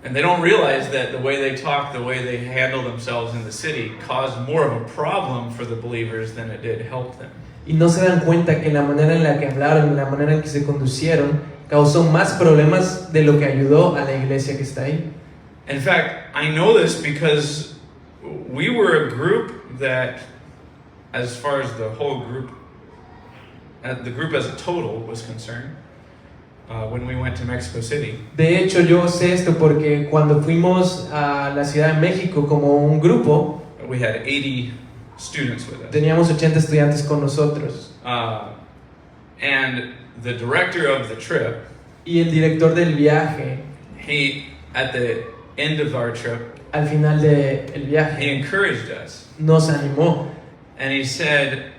And they don't realize that the way they talk, the way they handle themselves in the city caused more of a problem for the believers than it did help them. Y no se dan cuenta que la manera en la que hablaron, la manera en que se conducieron, causó más problemas de lo que ayudó a la iglesia que está ahí. In fact, I know this because we were a group that, as far as the whole group, the group as a total was concerned, when we went to Mexico City, De hecho, yo sé esto porque cuando fuimos a la Ciudad de México como un grupo, we had 80 students with us. teníamos 80 estudiantes con nosotros. And the director of the trip, Y el director del viaje, he, at the end of our trip, al final del he viaje, encouraged us. nos animó. And he said,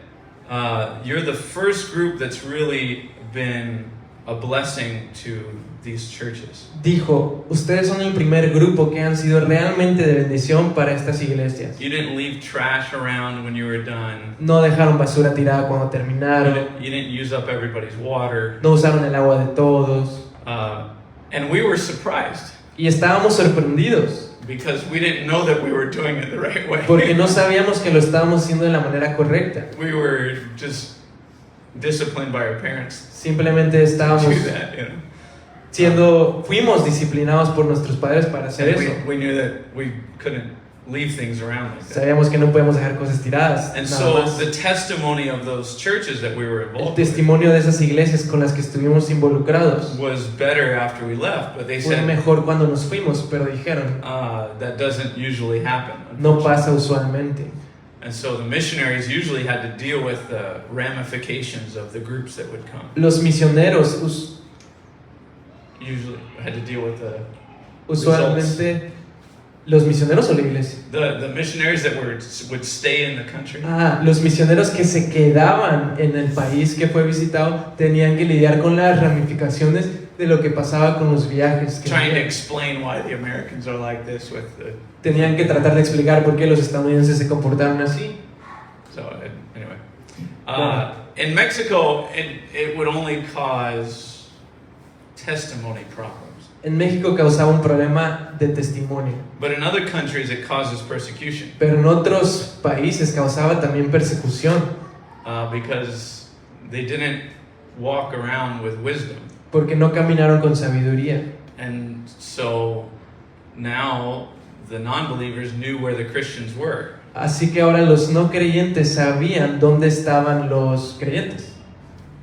you're the first group that's really been a blessing to these churches. Dijo, ustedes son el primer grupo que han sido realmente de bendición para estas iglesias. You didn't leave trash around when you were done. No dejaron basura tirada cuando terminaron, You didn't use up everybody's water. no usaron el agua de todos. And we were surprised Y estábamos sorprendidos, because we didn't know that we were doing it the right way. porque no sabíamos que lo estábamos haciendo de la manera correcta. We were just disciplined by our parents Simplemente to estábamos do that. fuimos disciplinados por nuestros padres para hacer And eso. we knew that we couldn't leave things around like that. Sabíamos que no podemos dejar cosas tiradas. And Nada so más. the testimony of those churches that we were El involved with testimonio de esas iglesias con las que estuvimos involucrados was better after we left, but they fue said mejor cuando nos fuimos, pero dijeron, that doesn't usually happen. no pasa usualmente. And so the missionaries usually had to deal with the ramifications of the groups that would come. Los misioneros Usually had to deal with the usualmente, ¿los misioneros o la iglesia? the missionaries that would stay in the country. Los misioneros que se quedaban en el país que fue visitado tenían que lidiar con las ramificaciones de lo que pasaba con los viajes. Que Trying to hacían. explain why the Americans are like this with the. Tenían que tratar de explicar por qué los estadounidenses se comportaron así. So anyway, in Mexico, it would only cause testimony problems. En México causaba un problema de testimonio, But in other countries, it causes persecution pero en otros países causaba también persecución, because they didn't walk around with wisdom. porque no caminaron con sabiduría. And so now the non-believers knew where the Christians were. Así que ahora los no creyentes sabían dónde estaban los creyentes.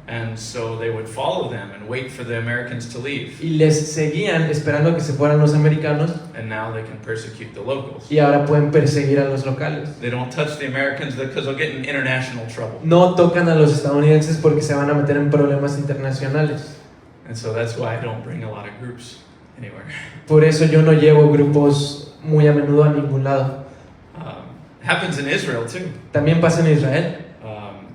And so they would follow them and wait for the Americans to leave. Y les seguían esperando que se fueran los americanos And now they can persecute the locals. y ahora pueden perseguir a los locales. They don't touch the Americans because they'll get in international trouble. No tocan a los estadounidenses porque se van a meter en problemas internacionales. And so that's why I don't bring a lot of groups anywhere. Por eso yo no llevo grupos muy a menudo a ningún lado. Happens in Israel too. También pasa en Israel.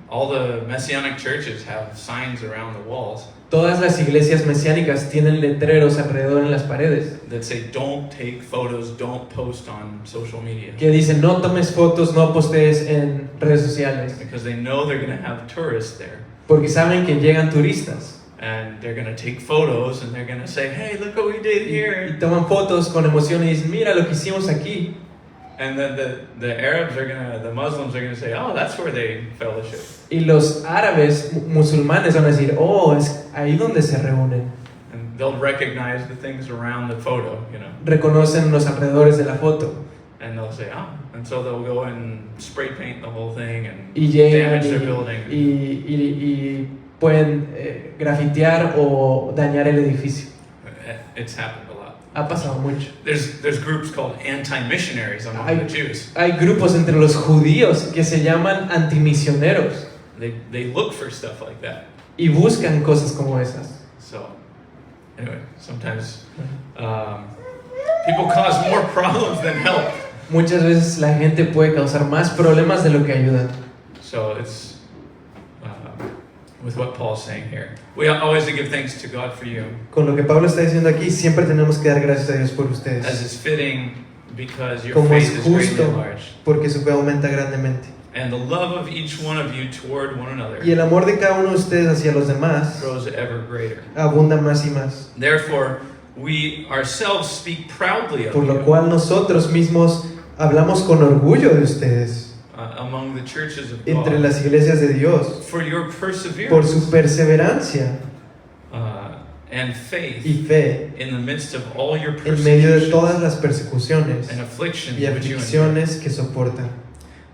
All the Messianic churches have signs around the walls Todas las iglesias mesiánicas tienen letreros alrededor en las paredes that say, don't take photos, don't post on social media. que dicen no tomes fotos, no postees en redes sociales, Because they know they're going to have tourists there. porque saben que llegan turistas And they're going to take photos and they're going to say, hey, look what we did y here. toman fotos con emoción y dicen mira lo que hicimos aquí. And then the Arabs are going to, the Muslims are going to say, oh, that's where they fellowship. Y los árabes musulmanes van a decir oh, es ahí donde se reúnen. And they'll recognize the things around the photo, you know. Reconocen los alrededores de la foto And they'll say, oh. And so they'll go and spray paint the whole thing and y llegan damage their building. y pueden grafitear o dañar el edificio. It's happened a lot. Ha pasado mucho. There's groups called anti-missionaries among the Jews. Hay grupos entre los judíos que se llaman antimisioneros They look for stuff like that. y buscan cosas como esas. So, anyway, sometimes people cause more problems than help. Muchas veces la gente puede causar más problemas de lo que ayuda. So it's with what Paul's saying here. We always give thanks to God for you, Con lo que Pablo está diciendo aquí, siempre tenemos que dar gracias a Dios por as ustedes, is fitting, because your como faith es is greatly justo, enlarged, porque su fe aumenta grandemente. and the love of each one of you toward one another Y el amor de cada uno de ustedes hacia los demás grows ever greater. abunda más y más. Therefore, we ourselves speak proudly of Por lo you cual nosotros mismos hablamos con orgullo de ustedes among the churches of entre God las iglesias de Dios, for your por perseverance su perseverancia and faith y fe in the midst of all your en medio de persecutions todas las persecuciones and afflictions y which you endure. aflicciones que soportan.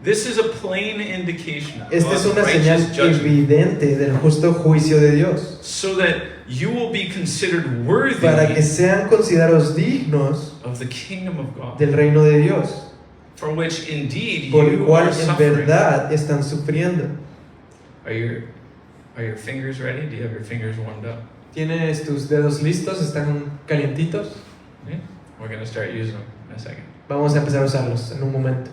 This is a plain indication of Esta es God's una señal righteous judgment, evidente del justo juicio de Dios, so that you will be considered worthy para que sean considerados dignos of the kingdom of God, del reino de Dios, for which indeed por el you cual are en suffering. verdad están sufriendo. Are your fingers ready? Do you have your fingers warmed up? ¿Tienes tus dedos listos? ¿Están calientitos? Yeah. We're going to start using them in a second. Vamos a empezar a usarlos en un momento.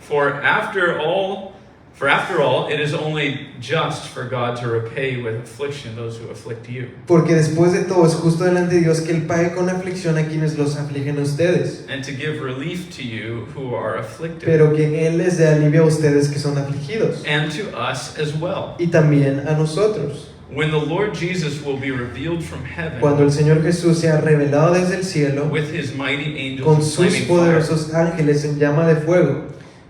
For after all For after all, it is only just for God to repay with affliction those who afflict you, Porque después de todo es justo delante de Dios que Él pague con aflicción a quienes los afligen a ustedes, and to give relief to you who are afflicted, pero que Él les dé alivio a ustedes que son afligidos, and to us as well. y también a nosotros. When the Lord Jesus will be revealed from heaven Cuando el Señor Jesús sea revelado desde el cielo, with his mighty angels con in sus flaming fire, poderosos ángeles en llama de fuego,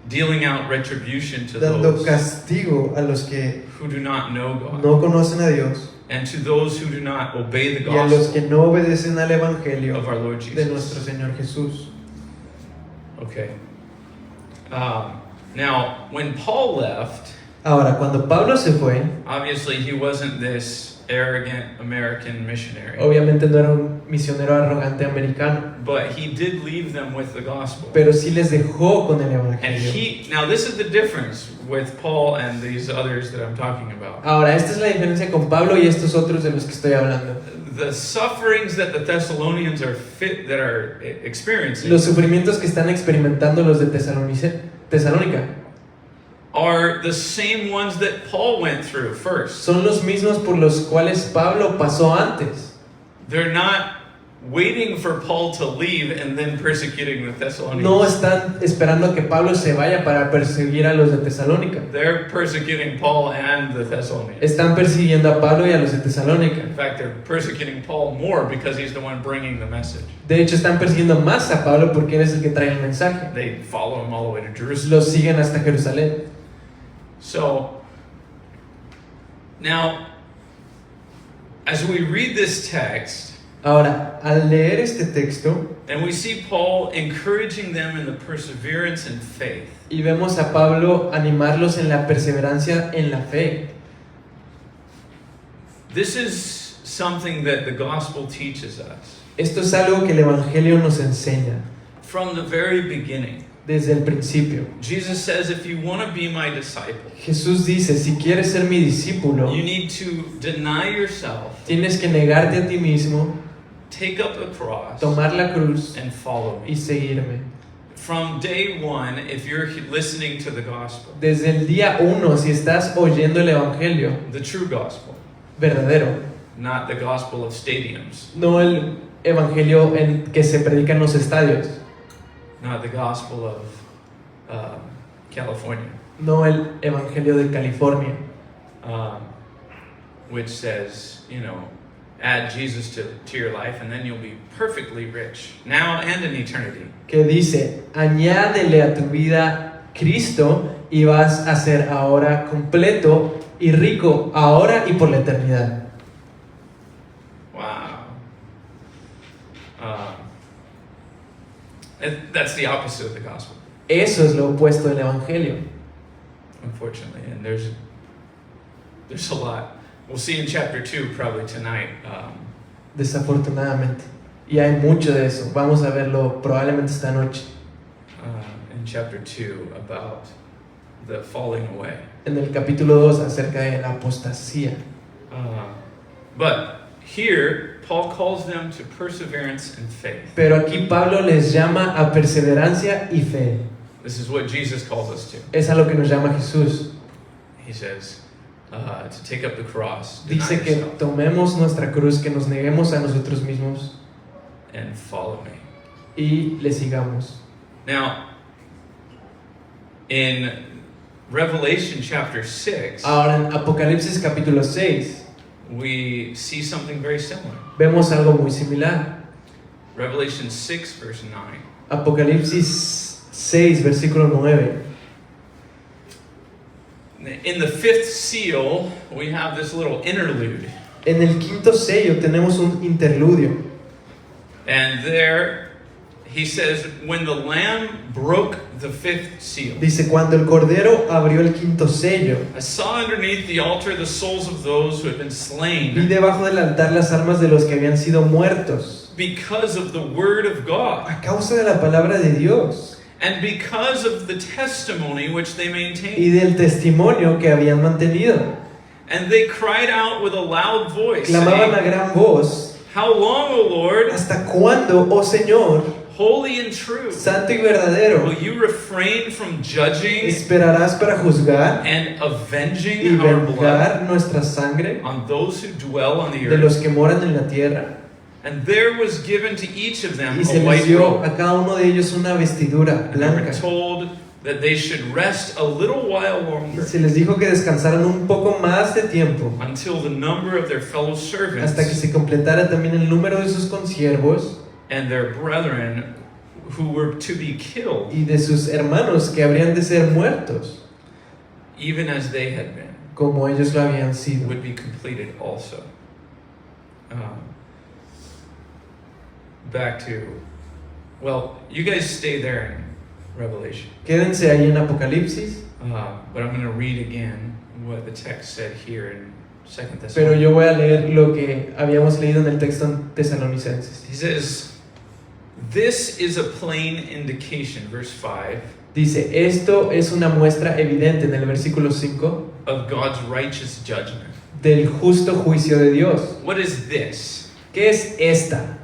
dealing out retribution to dando those castigo a los que who do not know God, no conocen a Dios and to those who do not obey the y a los gospel que no obedecen al Evangelio of our Lord de nuestro Jesus. Señor Jesús. Okay. Now, when Paul left, Ahora, cuando Pablo se fue, obviously he wasn't this arrogant American missionary, obviamente no era un misionero arrogante americano, but he did leave them with the gospel. pero sí les dejó con el And Evangelio. now this is the difference with Paul and these others that I'm talking about. Ahora, esta es la diferencia con Pablo y estos otros de los que estoy hablando. The sufferings that the Thessalonians are experiencing Los sufrimientos que están experimentando los de Tesalónica are the same ones that Paul went through first. son los mismos por los cuales Pablo pasó antes. They're not waiting for Paul to leave and then persecuting the Thessalonians. No están esperando a que Pablo se vaya para perseguir a los de Tesalónica. They're persecuting Paul and the Thessalonians. Están persiguiendo a Pablo y a los de Tesalónica. In fact, they're persecuting Paul more because he's the one bringing the message. De hecho, están persiguiendo más a Pablo porque él es el que trae el mensaje. They follow him all the way to Jerusalem. Los siguen hasta Jerusalén. So, now, as we read this text, Ahora, al leer este texto and we see Paul encouraging them in the perseverance and faith, y vemos a Pablo animarlos en la perseverancia en la fe, this is something that the gospel teaches us esto es algo que el Evangelio nos enseña from the very beginning. desde el principio. Jesus says, if you want to be my disciple, Jesús dice, si quieres ser mi discípulo, you need to deny yourself, tienes que negarte a ti mismo, take up the cross, tomar la cruz and follow y me. seguirme. From day one, if you're listening to the gospel, Desde el día 1, si estás oyendo el Evangelio the true gospel, verdadero, not the gospel of stadiums, no el Evangelio en que se predica en los estadios, not the gospel of California, no el Evangelio de California, which says, add Jesus to your life and then you'll be perfectly rich, now and in eternity. que dice, añádele a tu vida Cristo y vas a ser ahora completo y rico, ahora y por la eternidad. Wow. That's the opposite of the gospel, Eso es lo opuesto del Evangelio. unfortunately. And there's a lot. We'll see in chapter 2 probably tonight. Desafortunadamente. Y hay mucho de eso. Vamos a verlo probablemente esta noche. In chapter 2 about the falling away. En el capítulo 2 acerca de la apostasía. But here, Paul calls them to perseverance and faith. Pero aquí Pablo les llama a perseverancia y fe. This is what Jesus calls us to. Es a lo que nos llama Jesús. He says to take up the cross, deny Dice que yourself, tomemos nuestra cruz, que nos neguemos a nosotros mismos and follow me. y le sigamos. Now, in Revelation chapter 6, Ahora en Apocalipsis capítulo 6 we see something very similar. vemos algo muy similar. Revelation 6 verse 9. Apocalipsis 6 versículo 9. In the fifth seal, we have this little interlude. En el quinto sello tenemos un interludio. And there he says, when the Lamb broke the fifth seal, Dice, cuando el Cordero abrió el quinto sello, I saw underneath the altar the souls of those who had been vi slain debajo del altar las almas de los que habían sido muertos because of the word of God a causa de la palabra de Dios and because of the testimony which they y maintained. del testimonio que habían mantenido. And they cried out with a loud voice, Clamaban a saying, gran voz, how long, O Lord? ¿hasta cuándo, oh Señor, holy and true. santo y verdadero. Will you refrain from judging ¿Esperarás para juzgar and y avenging our blood vengar nuestra sangre on those who dwell on the de los earth? que moran en la tierra? And there was given to each of them Y se a les white dio robe. a cada uno de ellos una vestidura And they were blanca. told that they should rest a little while Y longer se les dijo que descansaran un poco más de tiempo until the number of their fellow servants hasta que se completara también el número de sus consiervos and their brethren who were to be killed, y de sus hermanos que habrían de ser muertos, even as they had been, como ellos lo habían sido. would be completed also. Back to, well, you guys stay there in Revelation. Quédense ahí en Apocalipsis, But I'm going to read again what the text said here in 2 pero Thessalonians. yo voy a leer lo que habíamos leído en el texto en Tesalonicenses. He says, this is a plain indication, verse 5, Dice, esto es una muestra evidente en el versículo 5 of God's righteous judgment. del justo juicio de Dios. What is this? ¿Qué es esta?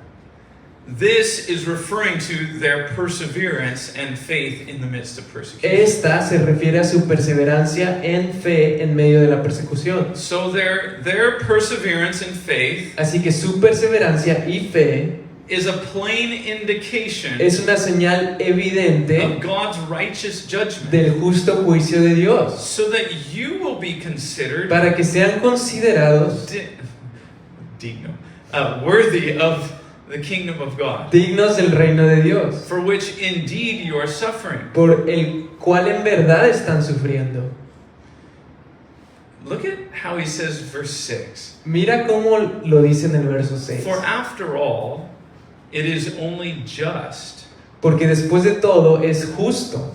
This is referring to their perseverance and faith in the midst of persecution. Esta se refiere a su perseverancia en fe en medio de la persecución. So their perseverance and faith Así que su perseverancia y fe is a plain indication es una señal evidente of God's righteous judgment, del justo juicio de Dios, so that you will be considered para que sean considerados worthy of the kingdom of God, dignos del reino de Dios, for which indeed you are suffering. por el cual en verdad están sufriendo. Look at how he says verse 6. Mira cómo lo dice en el verso 6. For after all, it is only just Porque después de todo es justo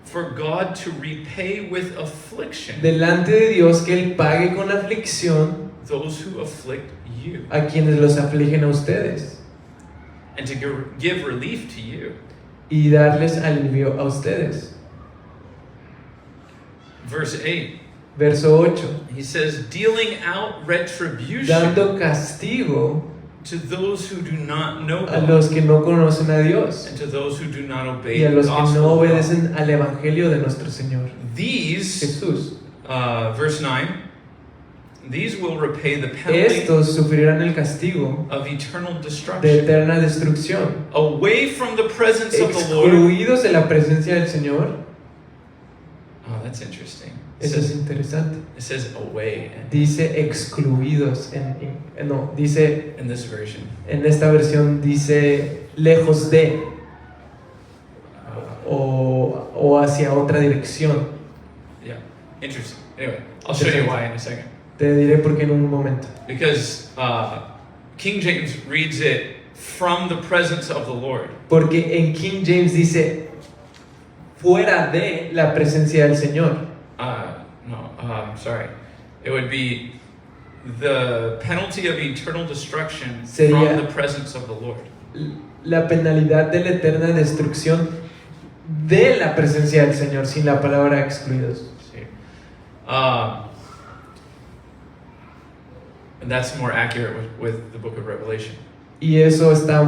for God to repay with affliction delante de Dios que Él pague con aflicción those who afflict you, a quienes los afligen a ustedes and to give relief to you. y darles alivio a ustedes. Verse 8, Verso 8. he says, dealing out retribution Dando castigo to those who do not know a God, los que no conocen a Dios and to those who do not obey y a the los que no gospel of God. obedecen al evangelio de nuestro Señor These, Jesús. verse 9, these will repay the penalty Estos sufrirán el castigo of eternal de destruction, eterna destrucción, away from the presence of the Lord. excluidos de la presencia del Señor. Oh, that's interesting. It Eso es says, interesante. it says away Dice excluidos no, dice in this version. en esta versión dice lejos de Uh, o hacia otra dirección. yeah, interesting. Anyway, I'll show you why in a second. Te diré por qué en un momento. Because King James reads it from the presence of the Lord. Porque en King James dice fuera de la presencia del Señor. Sorry. It would be the penalty of eternal destruction Sería- from the presence of the Lord. La penalidad de la eterna destrucción de la presencia del Señor, sin la palabra excluidos. See? And that's more accurate with the book of Revelation. Y eso está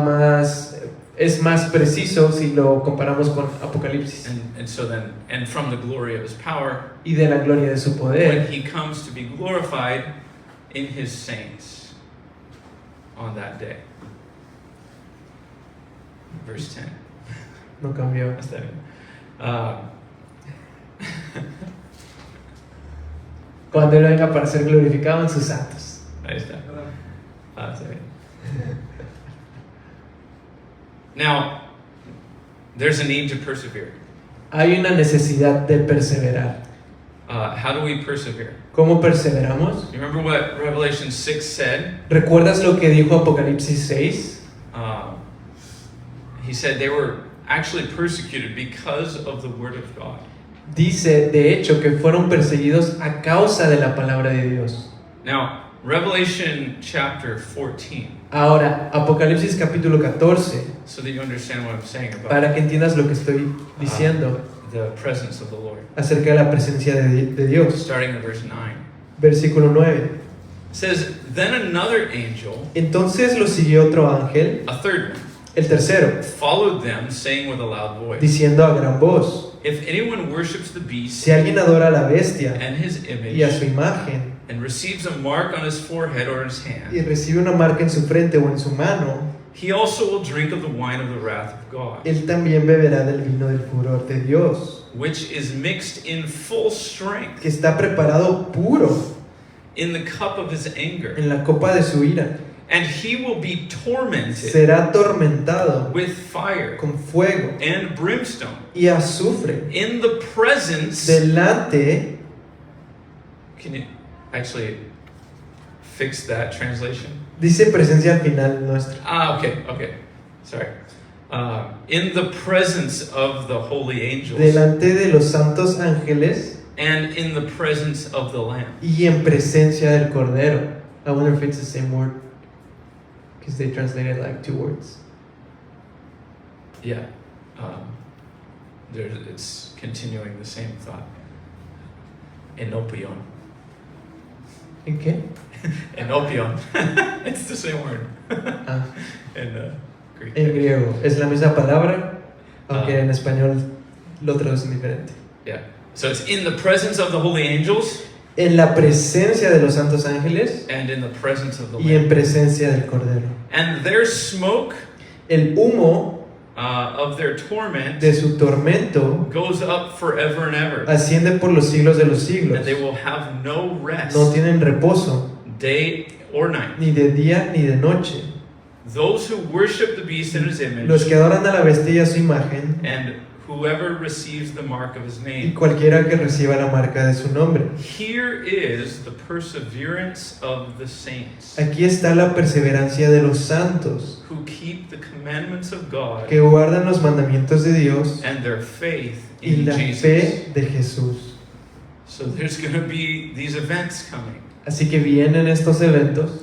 es más preciso si lo comparamos con Apocalipsis. And so then, and from the glory of his power, Y de la gloria de su when poder, he comes to be glorified in his saints on that day. Verse 10. no cambió. Está bien. Uh, Cuando Él venga para ser glorificado en sus santos. Ahí está. Está bien. Now, there's a need to persevere. Hay una necesidad de perseverar. How do we persevere? ¿Cómo perseveramos? You remember what Revelation 6 said? ¿Recuerdas lo que dijo Apocalipsis 6? He said they were actually persecuted because of the word of God. Dice, de hecho, que fueron perseguidos a causa de la palabra de Dios. Now, Revelation chapter 14, Ahora, Apocalipsis capítulo 14, so that you understand what I'm saying about para que entiendas lo que estoy diciendo the presence of the Lord. acerca de la presencia de Dios. Starting in verse 9. Versículo 9. It says, then another angel, Entonces lo siguió otro ángel, a third one, El tercero, followed them, saying with a loud voice, diciendo a gran voz, "If anyone worships the beast si alguien adora a la bestia and his y a su image, imagen and receives a mark on his forehead or his y hand, recibe una marca en su frente o en su mano, he also will drink of the wine of the wrath of God, él también beberá del vino del furor de Dios, which is mixed in full strength que está preparado puro in the cup of his anger. en la copa de su ira. And he will be tormented Será atormentado with fire con fuego and brimstone y azufre in the presence." delante. Can you actually fix that translation? Dice presencia al final nuestra. Okay. Sorry. In the presence of the holy angels Delante de los santos ángeles and in the presence of the Lamb. y en presencia del Cordero. I wonder if it's the same word. Because they translated like two words. Yeah. It's continuing the same thought. Enopion. ¿En qué? Enopion. It's the same word Ah, in Greek. en griego. Es la misma palabra, aunque Ah. en español lo traducen diferente. Yeah. So it's in the presence of the holy angels En la presencia de los santos ángeles and in the presence of the y en Lamb. presencia del Cordero. And their smoke El humo of their torment de su tormento goes up forever and ever. asciende por los siglos de los siglos. And they will have no rest, No tienen reposo, day or night. ni de día ni de noche. Those who worship the beast and his image, Los que adoran a la bestia y a su imagen, and whoever receives the mark of his y name. cualquiera que reciba la marca de su nombre. Here is the perseverance of the saints, Aquí está la perseverancia de los santos, who keep the commandments of God que guardan los mandamientos de Dios and their faith y in la Jesus. fe de Jesús. So there's going to be these events coming. Así que vienen estos eventos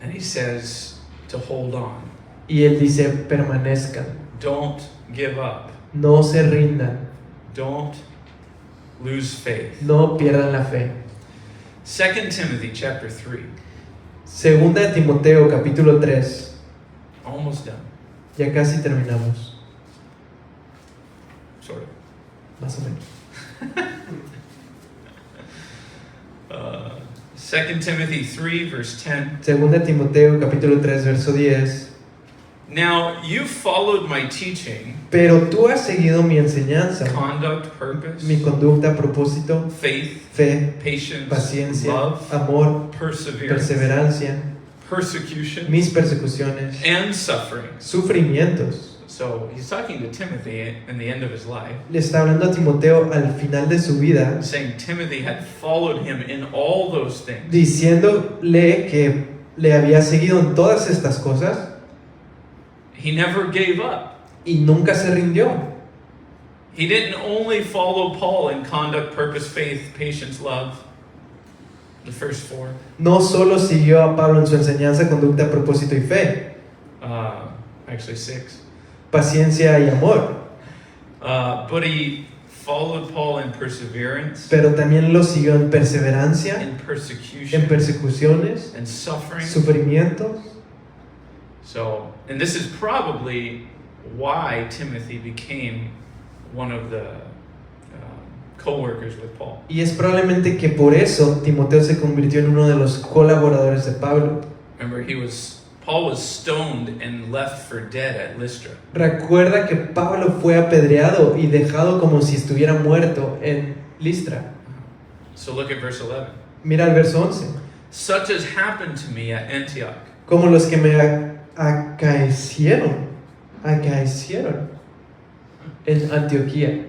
And he says to hold on. y Él dice, permanezcan, Don't give up. no se rindan, Don't lose faith. no pierdan la fe. 2 Timothy chapter 3. Segunda de Timoteo capítulo 3, Almost done. ya casi terminamos, Sort of. más o menos. 2 Timothy 3 verse 10. Segunda de Timoteo capítulo 3 verso 10. Now you followed my teaching, Pero tú has seguido mi enseñanza, conduct, purpose, mi conducta, propósito, faith, fe, patience, paciencia, love, amor, perseverance, perseverancia, persecution, mis persecuciones, and suffering. sufrimientos. So he's talking to Timothy in the end of his life, Le está hablando a Timoteo al final de su vida, saying Timothy had followed him in all those things. diciéndole que le había seguido en todas estas cosas He never gave up. y nunca se rindió. He didn't only follow Paul in conduct, purpose, faith, patience, love, the first four, No solo siguió a Pablo en su enseñanza, conducta, propósito y fe, actually six, paciencia y amor, but he followed Paul in perseverance, pero también lo siguió en perseverancia, in persecution, en persecuciones, and suffering. sufrimientos. So, and this is probably why Timothy became one of the co-workers with Paul. Y es probablemente que por eso Timoteo se convirtió en uno de los colaboradores de Pablo. Remember, Paul was stoned and left for dead at Lystra. Recuerda que Pablo fue apedreado y dejado como si estuviera muerto en Listra. So look at verse 11. Mira el verso 11. Such as happened to me at Antioch, Como los que me acaecieron en Antioquía,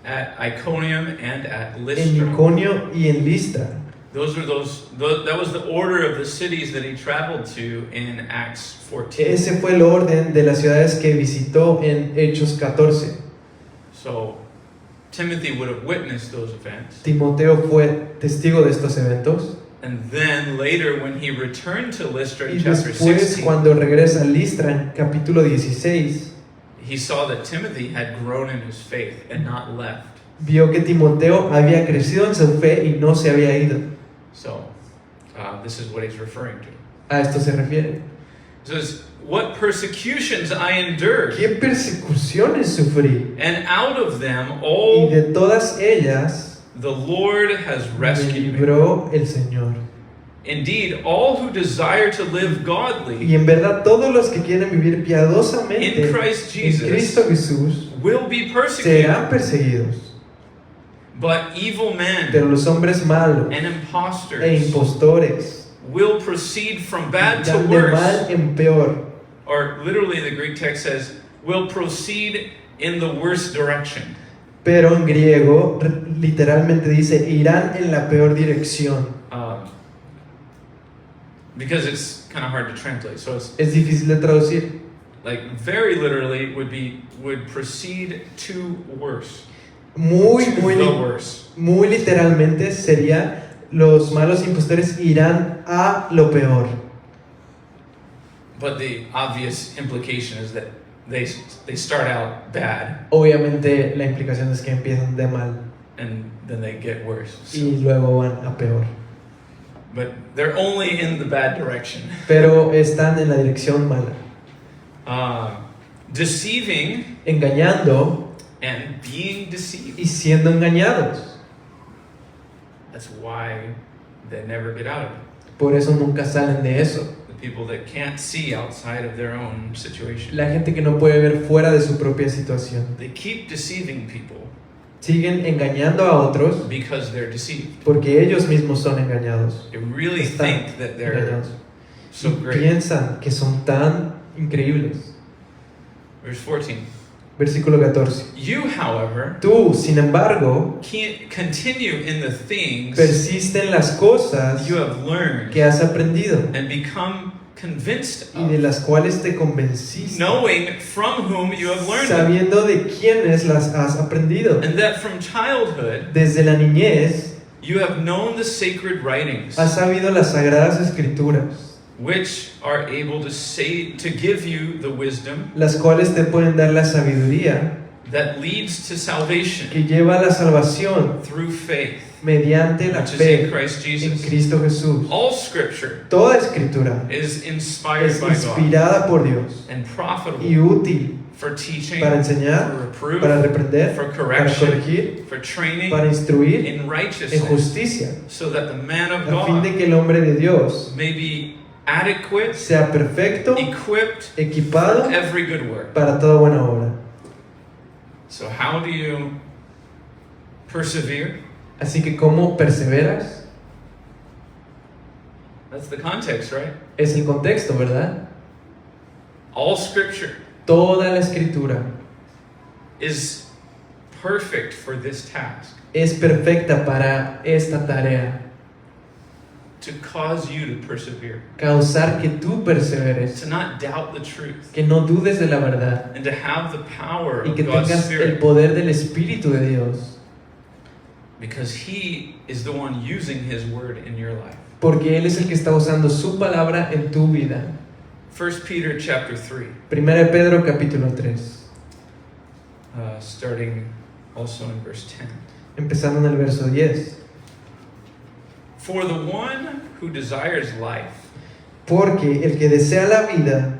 at Iconium, and at en Lystra. Iconio y en Listra. That was the order of the cities that he traveled to in Acts 14. Ese fue el orden de las ciudades que visitó en Hechos 14. So Timothy would have witnessed those events. Timoteo fue testigo de estos eventos. And then later when he returned to Lystra in Y chapter después, 16, cuando regresa a Listra en capítulo 16, he saw that Timothy had grown in his faith and not left. vio que Timoteo había crecido en su fe y no se había ido. So this is what he's referring to. A esto se refiere. It says, what persecutions I endured, qué persecuciones sufrí. and out of them Y all de todas ellas the Lord has me rescued me. libró el Señor. Indeed, all who desire to live Y godly en verdad todos los que quieren vivir piadosamente in Christ en Cristo Jesus Jesús will be persecuted. serán perseguidos. But evil Pero men los hombres malos and e impostors impostores will proceed from bad to irán de mal worse. en peor. Or literally, the Greek text says, will proceed in the worst direction. Pero en griego literalmente dice irán en la peor dirección. Because it's kind of hard to translate. So it's Es difícil de traducir. like very literally would proceed to worse. Muy, To muy, the worse. muy literalmente sería los malos impostores irán a lo peor. But the obvious implication is that they start out bad Obviamente la implicación es que empiezan de mal and then they get worse. y luego van a peor. But they're only in the bad direction. Pero están en la dirección mala. Deceiving Engañando and being deceived. y siendo engañados. That's why they never get out of it. Por eso nunca salen de eso. The people that can't see outside of their own situation. La gente que no puede ver fuera de su propia situación. They keep deceiving people Siguen engañando a otros because they're deceived. porque ellos mismos son engañados. They really Están think that they're engañados. so Y great. piensan que son tan increíbles. Verse 14. Versículo 14. You, however, Tú, sin embargo, can't continue in the things persiste en las cosas you have learned que has aprendido and become convinced y de of, las cuales te convenciste, knowing from whom you have learned them, sabiendo de quiénes las has aprendido. and that from childhood Desde la niñez you have known the sacred writings, has sabido las sagradas escrituras, which are able to give you the wisdom las cuales te pueden dar la sabiduría that leads to salvation que lleva a la salvación through faith, mediante la which is in fe Christ en Jesus. Cristo Jesús. All Scripture Toda escritura is inspired es by God inspirada por Dios and y profitable útil for teaching, para for enseñar, reproof, para reprender, for para correction, corregir, for training para instruir in en righteousness, justicia, so that the man of a fin de God que el hombre de Dios may be adequate, sea perfecto, equipped equipado for every good work. para toda buena obra. So how do you persevere? Así que, ¿cómo perseveras? That's the context, right? Es el contexto, ¿verdad? All Scripture Toda la escritura is perfect for this task, es perfecta para esta tarea, to cause you to persevere, causar que tú perseveres, to not doubt the truth, que no dudes de la verdad and to have the power y of que God's tengas el Spirit, poder del Espíritu de Dios, because He is the one using His Word in your life. porque Él es el que está usando su palabra en tu vida. 1 Peter chapter 3, 1 Pedro capítulo 3, starting also in verse 10. empezando en el verso 10. For the one who desires life, Porque el que desea la vida,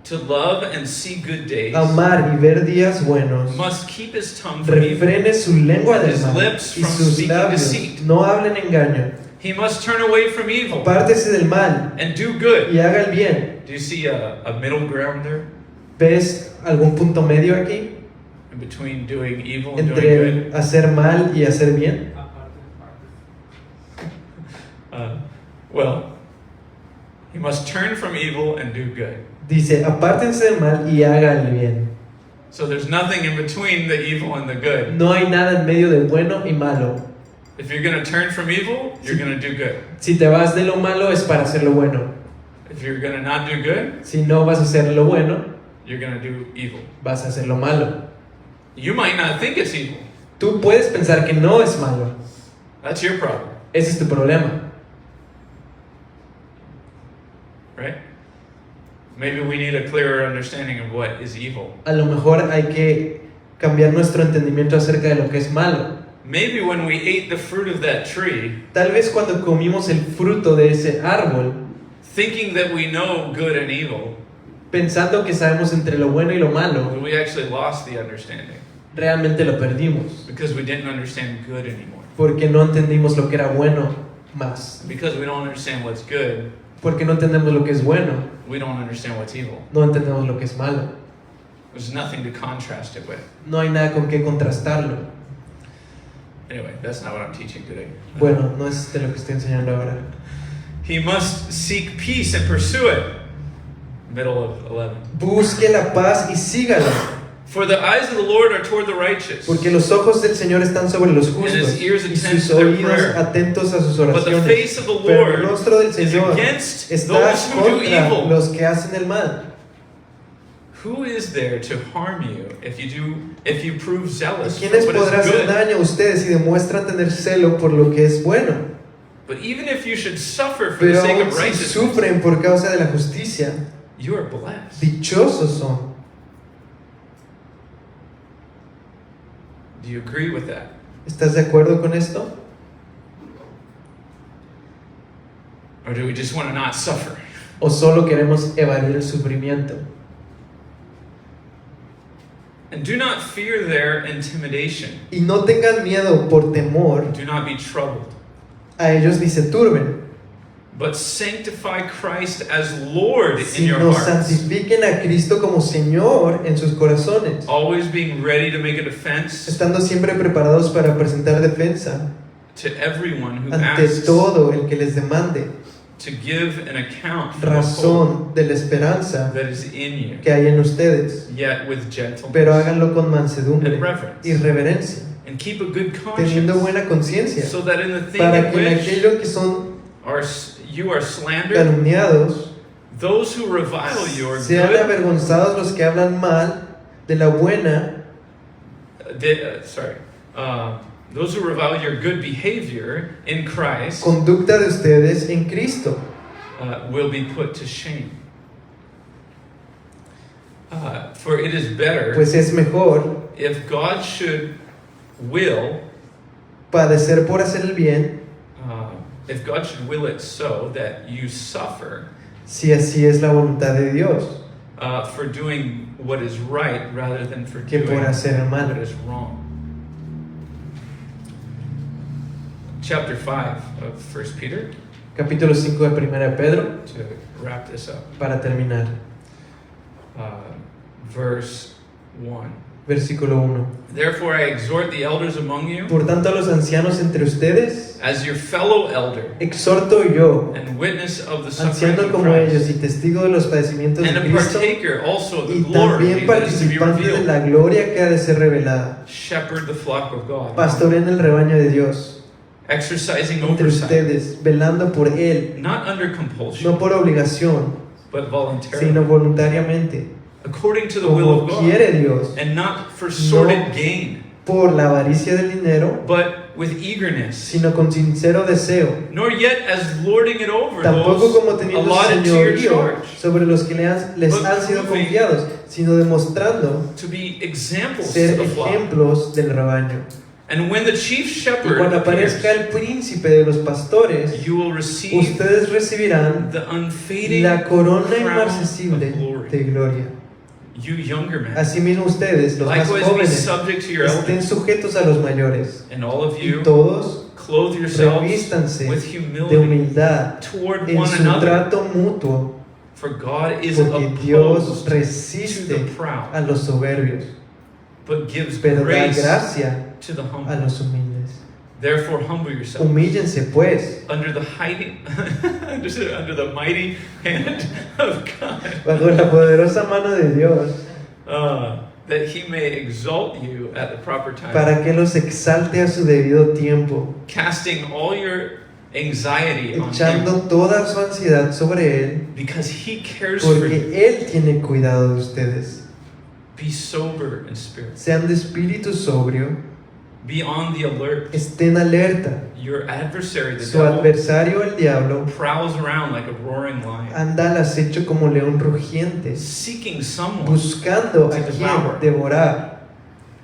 to love and see good days, amar y ver días buenos, must keep his tongue from evil. refrene su lengua and del his mal lips y from sus speaking labios deceit. no hablen engaño. He must turn away from evil Apártese del mal and do good. y haga el bien. Do you see a middle ground there? ¿Ves algún punto medio aquí In between doing evil and doing good? entre hacer mal y hacer bien? Well, he must turn from evil and do good. Dice, apártense del mal y haga el bien. So there's nothing in between the evil and the good. No hay nada en medio de bueno y malo. If you're going to turn from evil, you're going to do good. Si te vas de lo malo es para hacer lo bueno. If you're going to not do good, Si no vas a hacer lo bueno, you're going to do evil. vas a hacer lo malo. You might not think it's evil. Tú puedes pensar que no es malo. That's your problem, Ese es tu problema. right? Maybe we need a clearer understanding of what is evil. A lo mejor hay que cambiar nuestro entendimiento acerca de lo que es malo. Maybe when we ate the fruit of that tree, Tal vez cuando comimos el fruto de ese árbol, thinking that we know good and evil, pensando que sabemos entre lo bueno y lo malo, but we actually lost the understanding realmente lo perdimos, because we didn't understand good anymore. porque no entendimos lo que era bueno más. Because we don't understand what's good, Porque no entendemos lo que es bueno, we don't understand what's evil. no entendemos lo que es malo. There's nothing to contrast it with. No hay nada con qué contrastarlo. Anyway, that's not what I'm teaching today. Bueno, no es de lo que estoy enseñando ahora. He must seek peace and pursue it. Middle of 11. Busque la paz y sígala, For the eyes of the Lord are toward the righteous, porque los ojos del Señor están sobre los justos And his ears y attend sus to their oídos prayer. atentos a sus but the oraciones. face of the Pero el Lord rostro del is Señor against está those who do contra evil. los que hacen el mal. Who is there to harm you if you prove zealous for ¿Quiénes what podrán is hacer good? daño a ustedes si demuestran tener celo por lo que es bueno? But even if you should suffer for the Pero sake aún of si righteousness, sufren por causa de la justicia, you are blessed. dichosos son. Do you agree with that? ¿Estás de acuerdo con esto? Or do we just want to not suffer? ¿O solo queremos evadir el sufrimiento? And do not fear their intimidation. Y no tengan miedo por temor, Do not be troubled. a ellos ni se turben, But sanctify Christ as Lord in your sino hearts, santifiquen a Cristo como Señor en sus corazones, always being ready to make a defense estando siempre preparados para presentar defensa to everyone who ante asks todo el que les demande to give an account for the hope razón de la esperanza that is in you, que hay en ustedes, yet with gentleness pero háganlo con mansedumbre and reverence, y reverencia, and keep a good teniendo conscience, buena conciencia, so that in the thing para in que en which aquello que son you are slandered, calumniados those who revile you are sean good. avergonzados los que hablan mal de la buena, Those who revile your good behavior in Christ conducta de ustedes en Cristo, will be put to shame. For it is better pues es mejor if God should will, padecer por hacer el bien, if God should will it so that you suffer si así es la voluntad de Dios, for doing what is right rather than for que doing por hacer el what mal. is wrong. Chapter 5 of 1 Peter, Capítulo 5 de 1 Pedro, to wrap this up. para terminar. Verse 1. Versículo 1. Therefore I exhort the elders among you, Por tanto, a los ancianos entre ustedes, as your fellow elder exhorto yo, and witness of the sufferings anciano of como ellos Christ, y testigo de los padecimientos and de a Cristo, partaker also of the y glory también that is to be participante de revealed. la gloria que ha de ser revelada. Shepherd the flock of God, Pastoren el rebaño de Dios, exercising entre oversight, ustedes, velando por Él, not under compulsion, no por obligación, but voluntarily, sino voluntariamente, according to the will como of God, quiere Dios, and not for sordid No. gain, por la avaricia del dinero, but with eagerness, sino con sincero deseo, nor yet as lording it over tampoco those como teniendo allotted to your señorío charge, sobre los que les But han sido proving confiados, sino demostrando to be examples to ser the flock. ejemplos del rebaño. And when the chief Y shepherd cuando appears, aparezca el príncipe de los pastores, you will receive ustedes recibirán the unfading la corona crown inmarcesible of glory. de gloria. You younger men, Asimismo ustedes, los más likewise be jóvenes, subject to your estén elders, sujetos a los mayores. and all of Y you todos clothe yourselves revístanse with de humility humildad toward en one su another, trato mutuo, for God is porque Dios opposed to resiste the proud, a los soberbios, but gives pero da grace gracia to the a humble. los humildes. Therefore humble yourselves Humíllense pues, under the under the mighty hand of God, bajo la poderosa mano de Dios, that He may exalt you at the proper time, para que los exalte a su debido tiempo, casting all your anxiety on Him, echando toda su ansiedad sobre Él, because He cares for you. porque Él tiene cuidado de ustedes. Be sober in spirit. Sean de espíritu sobrio, Be on the alert. estén alerta. Your adversary, the Su devil, adversario, el diablo, prowls around like a roaring lion, anda al acecho como león rugiente, seeking someone buscando a to quien devour. devorar.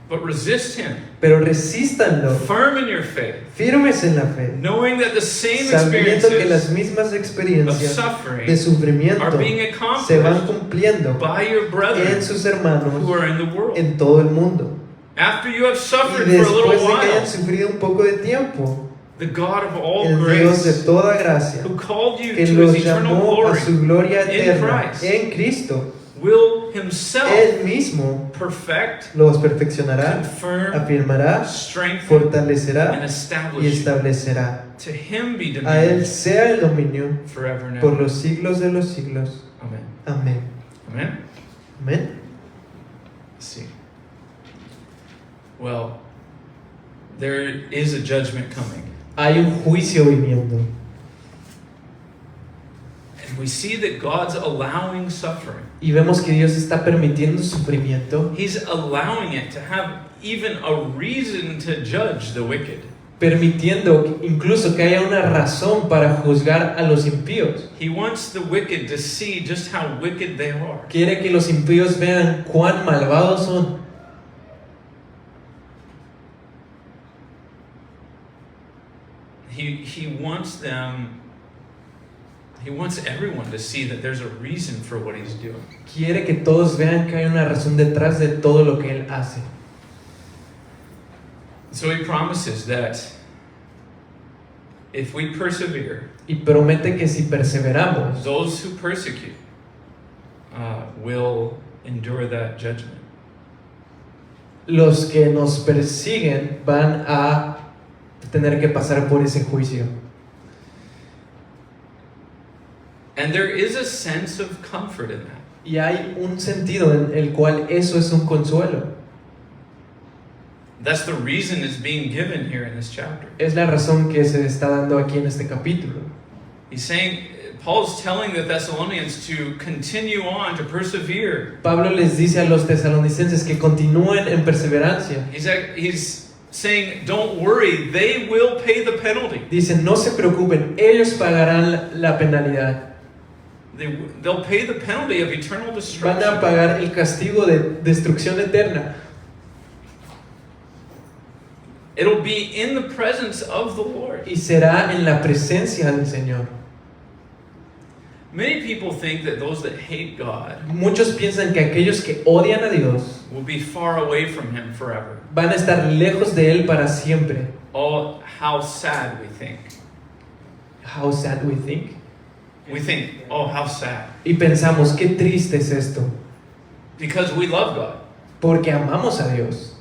But resist him, pero resístanlo, firm in your faith, firmes en la fe, knowing that the same sabiendo que las experiences mismas of experiencias de suffering sufrimiento are being se van accomplished cumpliendo by your brethren en sus who hermanos are in the world. en todo el mundo. After you have Y suffered for a little después de que hayan while, sufrido un poco de tiempo, the God of all el Dios de grace, toda gracia, who called you que to los his eternal llamó a glory su gloria in eterna Christ, en Cristo, will himself Él mismo perfect, los perfeccionará, confirm, afirmará, strengthen, and fortalecerá y establish you. establecerá. To him be A Él dominion sea el dominio forever and por ever. los siglos de los siglos. Amen. Amén. Amen. Amén. Let's see. Well, there is a judgment coming. Hay un juicio viniendo. And we see that God's allowing suffering. Y vemos que Dios está permitiendo sufrimiento, He's allowing it to have even a reason to judge the wicked. permitiendo incluso que haya una razón para juzgar a los impíos. He wants the wicked to see just how wicked they are. Quiere que los impíos vean cuán malvados son. He wants them, he wants everyone to see that there's a reason for what he's doing. Quiere que todos vean que hay una razón detrás de todo lo que Él hace. So he promises that if we persevere, Y promete que si perseveramos, those who persecute will endure that judgment. los que nos persiguen van a tener que pasar por ese juicio. And there is a sense of comfort in that. Y hay un sentido en el cual eso es un consuelo. That's the reason it's being given here in this chapter. Es la razón que se está dando aquí en este capítulo. He's saying, Paul's telling the Thessalonians to continue on, to persevere. Pablo les dice a los tesalonicenses que continúen en perseverancia. He's saying, don't worry, they will pay the penalty. Dicen, no se preocupen, ellos pagarán la penalidad. They'll pay the penalty of eternal Van a destruction. pagar el castigo de destrucción eterna. It'll be in the presence of the Lord. Y será en la presencia del Señor. Many people think that those that hate God Muchos piensan que aquellos que odian a Dios will be far away from Him forever. van a estar lejos de Él para siempre. Oh, how sad we think. How sad we think. We think, oh, how sad. Y pensamos, qué triste es esto. Because we love God. Porque amamos a Dios.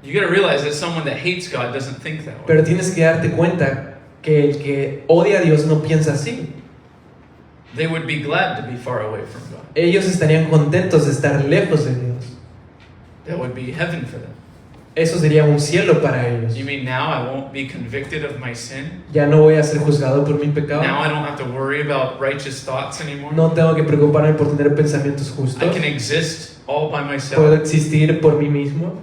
You got to realize that someone that hates God doesn't think that way. Pero tienes que darte cuenta que el que odia a Dios no piensa así. They would be glad to be far away from God. Ellos estarían contentos de estar lejos de Dios. That would be heaven for them. Eso sería un cielo para ellos. You mean now I won't be convicted of my sin? Ya no voy a ser juzgado por mi pecado. Now I don't have to worry about righteous thoughts anymore? No tengo que preocuparme por tener pensamientos I justos. can exist all by Puedo myself? existir por mí mismo.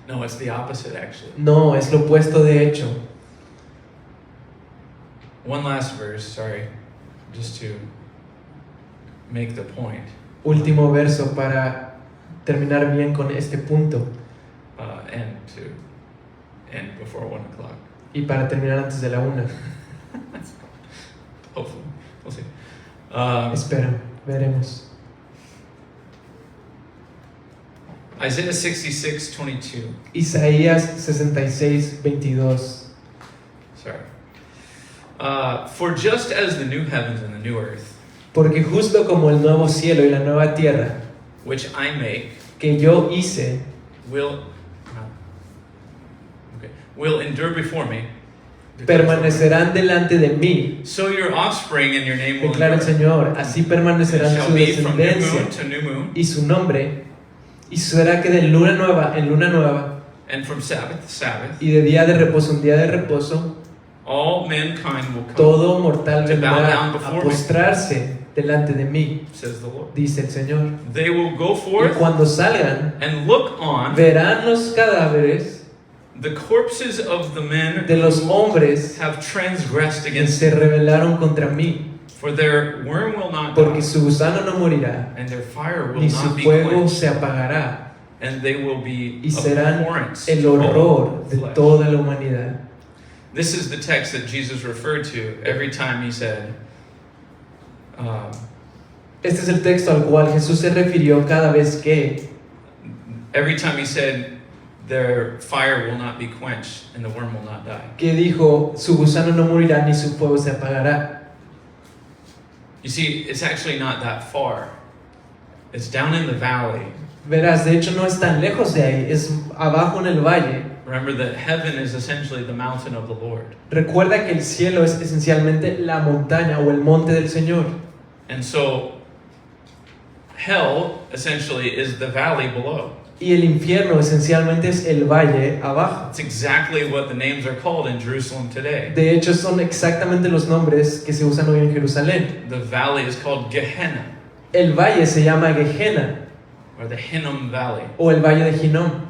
No, it's the opposite actually. No, es lo opuesto de hecho. One last verse, sorry, just to make the point. Último verso para terminar bien con este punto And to end before 1 o'clock. y para terminar antes de la 1. Hopefully. We'll see. Espera, veremos. Isaiah 66:22. Isaías 66:22. Sorry. For just as the new heavens and the new earth, Porque justo como el nuevo cielo y la nueva tierra which I make, que yo hice will endure before me, permanecerán delante de mí, so your offspring and your name will declara el endure. Señor, así permanecerán It shall su be from new descendencia moon to new moon, y su nombre, y será que de luna nueva en luna nueva and from Sabbath to Sabbath, y de día de reposo en día de reposo, all mankind will come, todo mortal to bow vendrá down a before me. postrarse delante de mí, says the Lord. dice el Señor. They will go Y forth cuando salgan, and look on verán los cadáveres the corpses of the men de los who hombres have transgressed que against se me. rebelaron contra mí, For their worm will not porque die, su gusano no morirá, and their fire will ni su not be fuego quenched. se apagará. and they will be y serán abhorrence el to all horror de flesh. toda la humanidad. This is the text that Jesus referred to every time he said, Este es el texto al cual Jesús se refirió cada vez que every time he said, their fire will not be quenched and the worm will not die. dijo, su gusano no morirá ni su fuego se apagará. You see, it's actually not that far. It's down in the valley. Verás, de hecho no es tan lejos de ahí, es abajo en el valle. Remember that heaven is essentially the mountain of the Lord. Recuerda que el cielo es esencialmente la montaña o el monte del Señor. And so, hell essentially is the valley below. Y el infierno esencialmente es el valle abajo. It's exactly what the names are called in Jerusalem today. De hecho, son exactamente los nombres que se usan hoy en Jerusalén. The valley is called Gehenna, El valle se llama Gehenna or the Hinnom Valley, o el valle de Hinnom,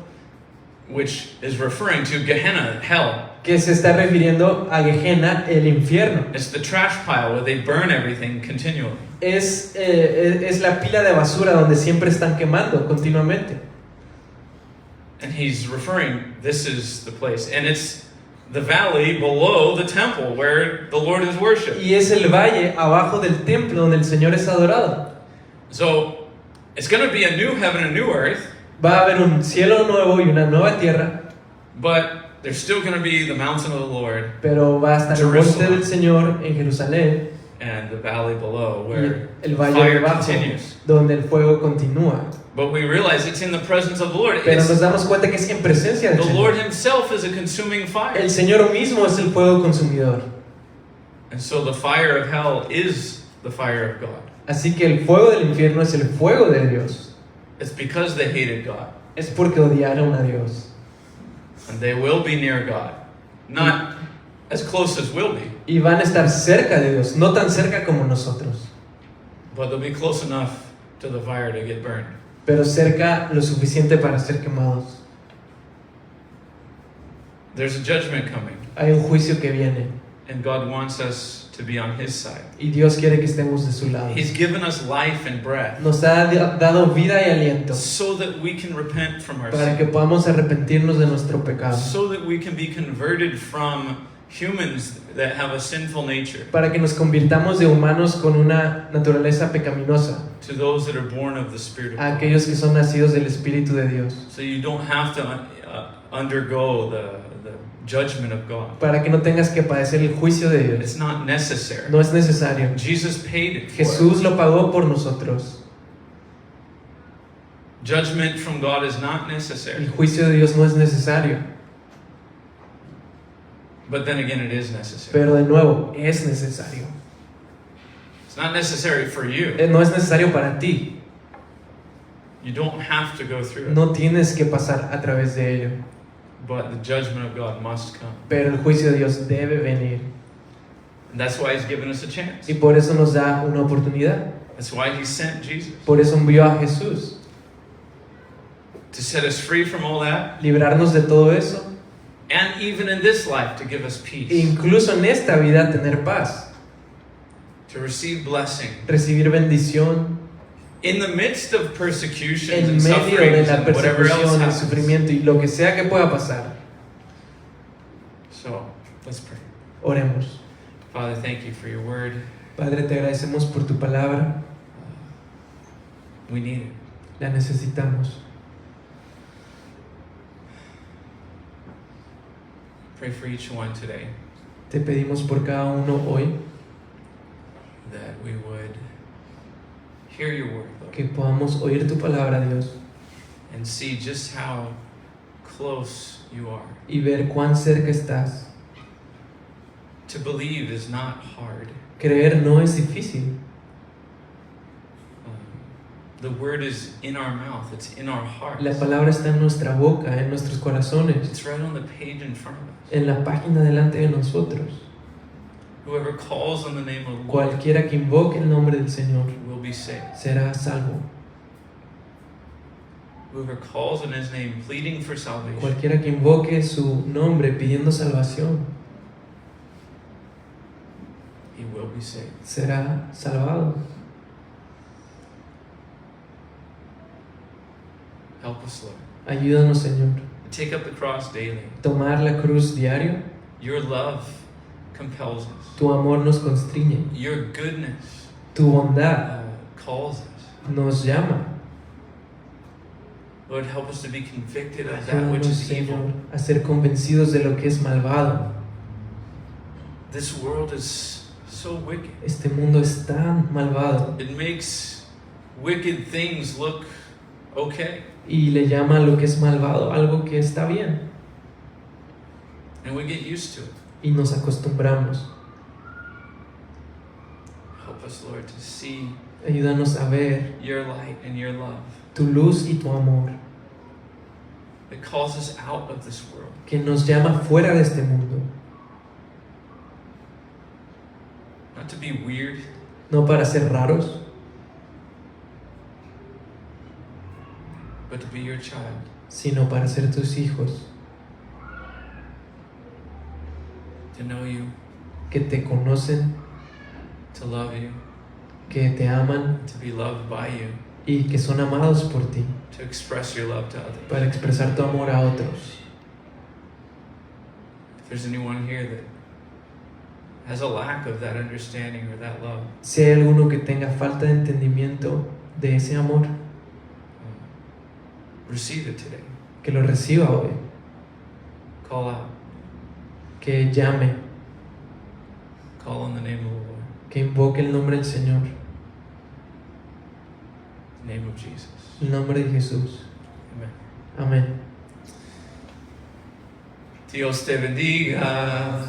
which is referring to Gehenna, hell. que se está refiriendo a Gehenna, el infierno. It's the trash pile where they burn everything continually. Es la pila de basura donde siempre están quemando continuamente. And he's referring, this is the place. And it's the valley below the temple where the Lord is worshipped. Y es el valle abajo del templo donde el Señor es adorado. So, it's going to be a new heaven and new earth, Va a haber un cielo nuevo y una nueva tierra, but there's still going to be the mountain of the Lord pero va a estar el monte del Señor en Jerusalén and the valley below y where el valle fire debajo continues. donde el fuego continúa. But we realize it's in the presence of the Lord. Pero It's, nos damos cuenta que es en presencia del the Lord Señor. himself is a consuming fire. El Señor mismo es el fuego consumidor. And so the fire of hell is the fire of God. Así que el fuego del infierno es el fuego de Dios. It's because they hated God. Es porque odiaron a Dios. And they will be near God. Not as close as we'll be, Y van a estar cerca de Dios, no tan cerca como nosotros, but they'll be close enough to the fire to get burned. pero cerca lo suficiente para ser quemados. There's a judgment coming, Hay un juicio que viene and God wants us to be on his side. y Dios quiere que estemos de su lado. He's given us life and breath Nos ha dado vida y aliento so that we can repent from our para sin, que podamos arrepentirnos de nuestro pecado, so that we can be converted from humans that have a sinful nature para que nos convirtamos de humanos con una naturaleza pecaminosa to those that are born of the Spirit of a God. aquellos que son nacidos del Espíritu de Dios, So you don't have to undergo the judgment of God. para que no tengas que padecer el juicio de Dios. It's not necessary. No es necesario. Jesus paid it for us. Jesús lo pagó por nosotros. Judgment from God is not El necessary. juicio de Dios no es necesario, But then again, it is necessary. pero de nuevo, es necesario. It's not necessary for you. No es necesario para ti. You don't have to go through it. No tienes que pasar a través de ello, But the judgment of God must come. pero el juicio de Dios debe venir. And that's why He's given us a chance. Y por eso nos da una oportunidad. That's why He sent Jesus. Por eso envió a Jesús. To set us free from all that. Librarnos de todo eso. And even in this life, to give us E peace. incluso en esta vida tener paz. To receive blessing. Recibir bendición In the midst of persecutions en and medio de sufferings la and whatever else persecución, el happens. sufrimiento y lo que sea que pueda pasar. So, let's pray. Oremos. Father, thank you for your word. Padre, te agradecemos por tu palabra. We need it. La necesitamos. Pray for each one today Te pedimos por cada uno hoy that we would hear your word, Lord, que podamos oír tu palabra, Dios, and see just how close you are. y ver cuán cerca estás. To believe is not hard. Creer no es difícil. The word is in our mouth. It's in our hearts. La palabra está en nuestra boca, en nuestros corazones, It's right on the page in front of us. en la página delante de nosotros. Whoever calls on the name of the Lord Cualquiera que invoque el nombre del Señor will be saved. será salvo. Whoever calls on His name, pleading for salvation, Cualquiera que invoque su nombre pidiendo salvación he will be saved. será salvado. Help us, Lord. Ayúdanos, Señor. Take up the cross daily. Tomar la cruz diario. Your love compels us. Tu amor nos constriñe. Your goodness Tu bondad calls us. nos llama. Lord, help us to be convicted of that which Ayúdanos, is Señor, evil. a ser convencidos de lo que es malvado. This world is so wicked. Este mundo es tan malvado It makes wicked things look okay. y le llama a lo que es malvado algo que está bien And we get used to it. y nos acostumbramos. Help us, Lord, to see Ayúdanos a ver your light and your love tu luz y tu amor that calls us out of this world. que nos llama fuera de este mundo, Not to be weird, no para ser raros, but to be your child. sino para ser tus hijos, To know you, que te conocen, to love you, que te aman to be loved by you, y que son amados por ti, to express your love to others. para expresar tu amor a otros. If there's anyone here that has a lack of that understanding or that love, Si hay alguno que tenga falta de entendimiento de ese amor, receive it today. que lo reciba hoy, Call out. que llame, Call on the name of the Lord. que invoque el nombre del Señor, The name of Jesus. el nombre de Jesús. Amen. Amén. Dios te bendiga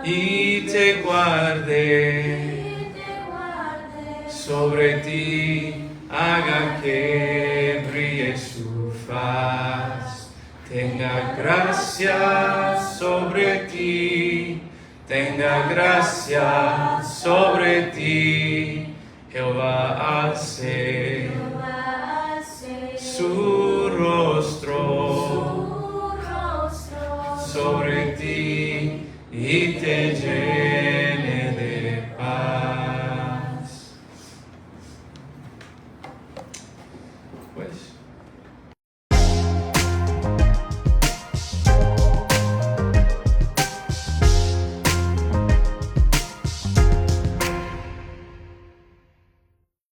y te guarde. Sobre ti haga que brille su faz. Tenga gracia sobre ti. Tenga gracia sobre ti. Jehová hace su rostro sobre ti y te llene de paz. Pues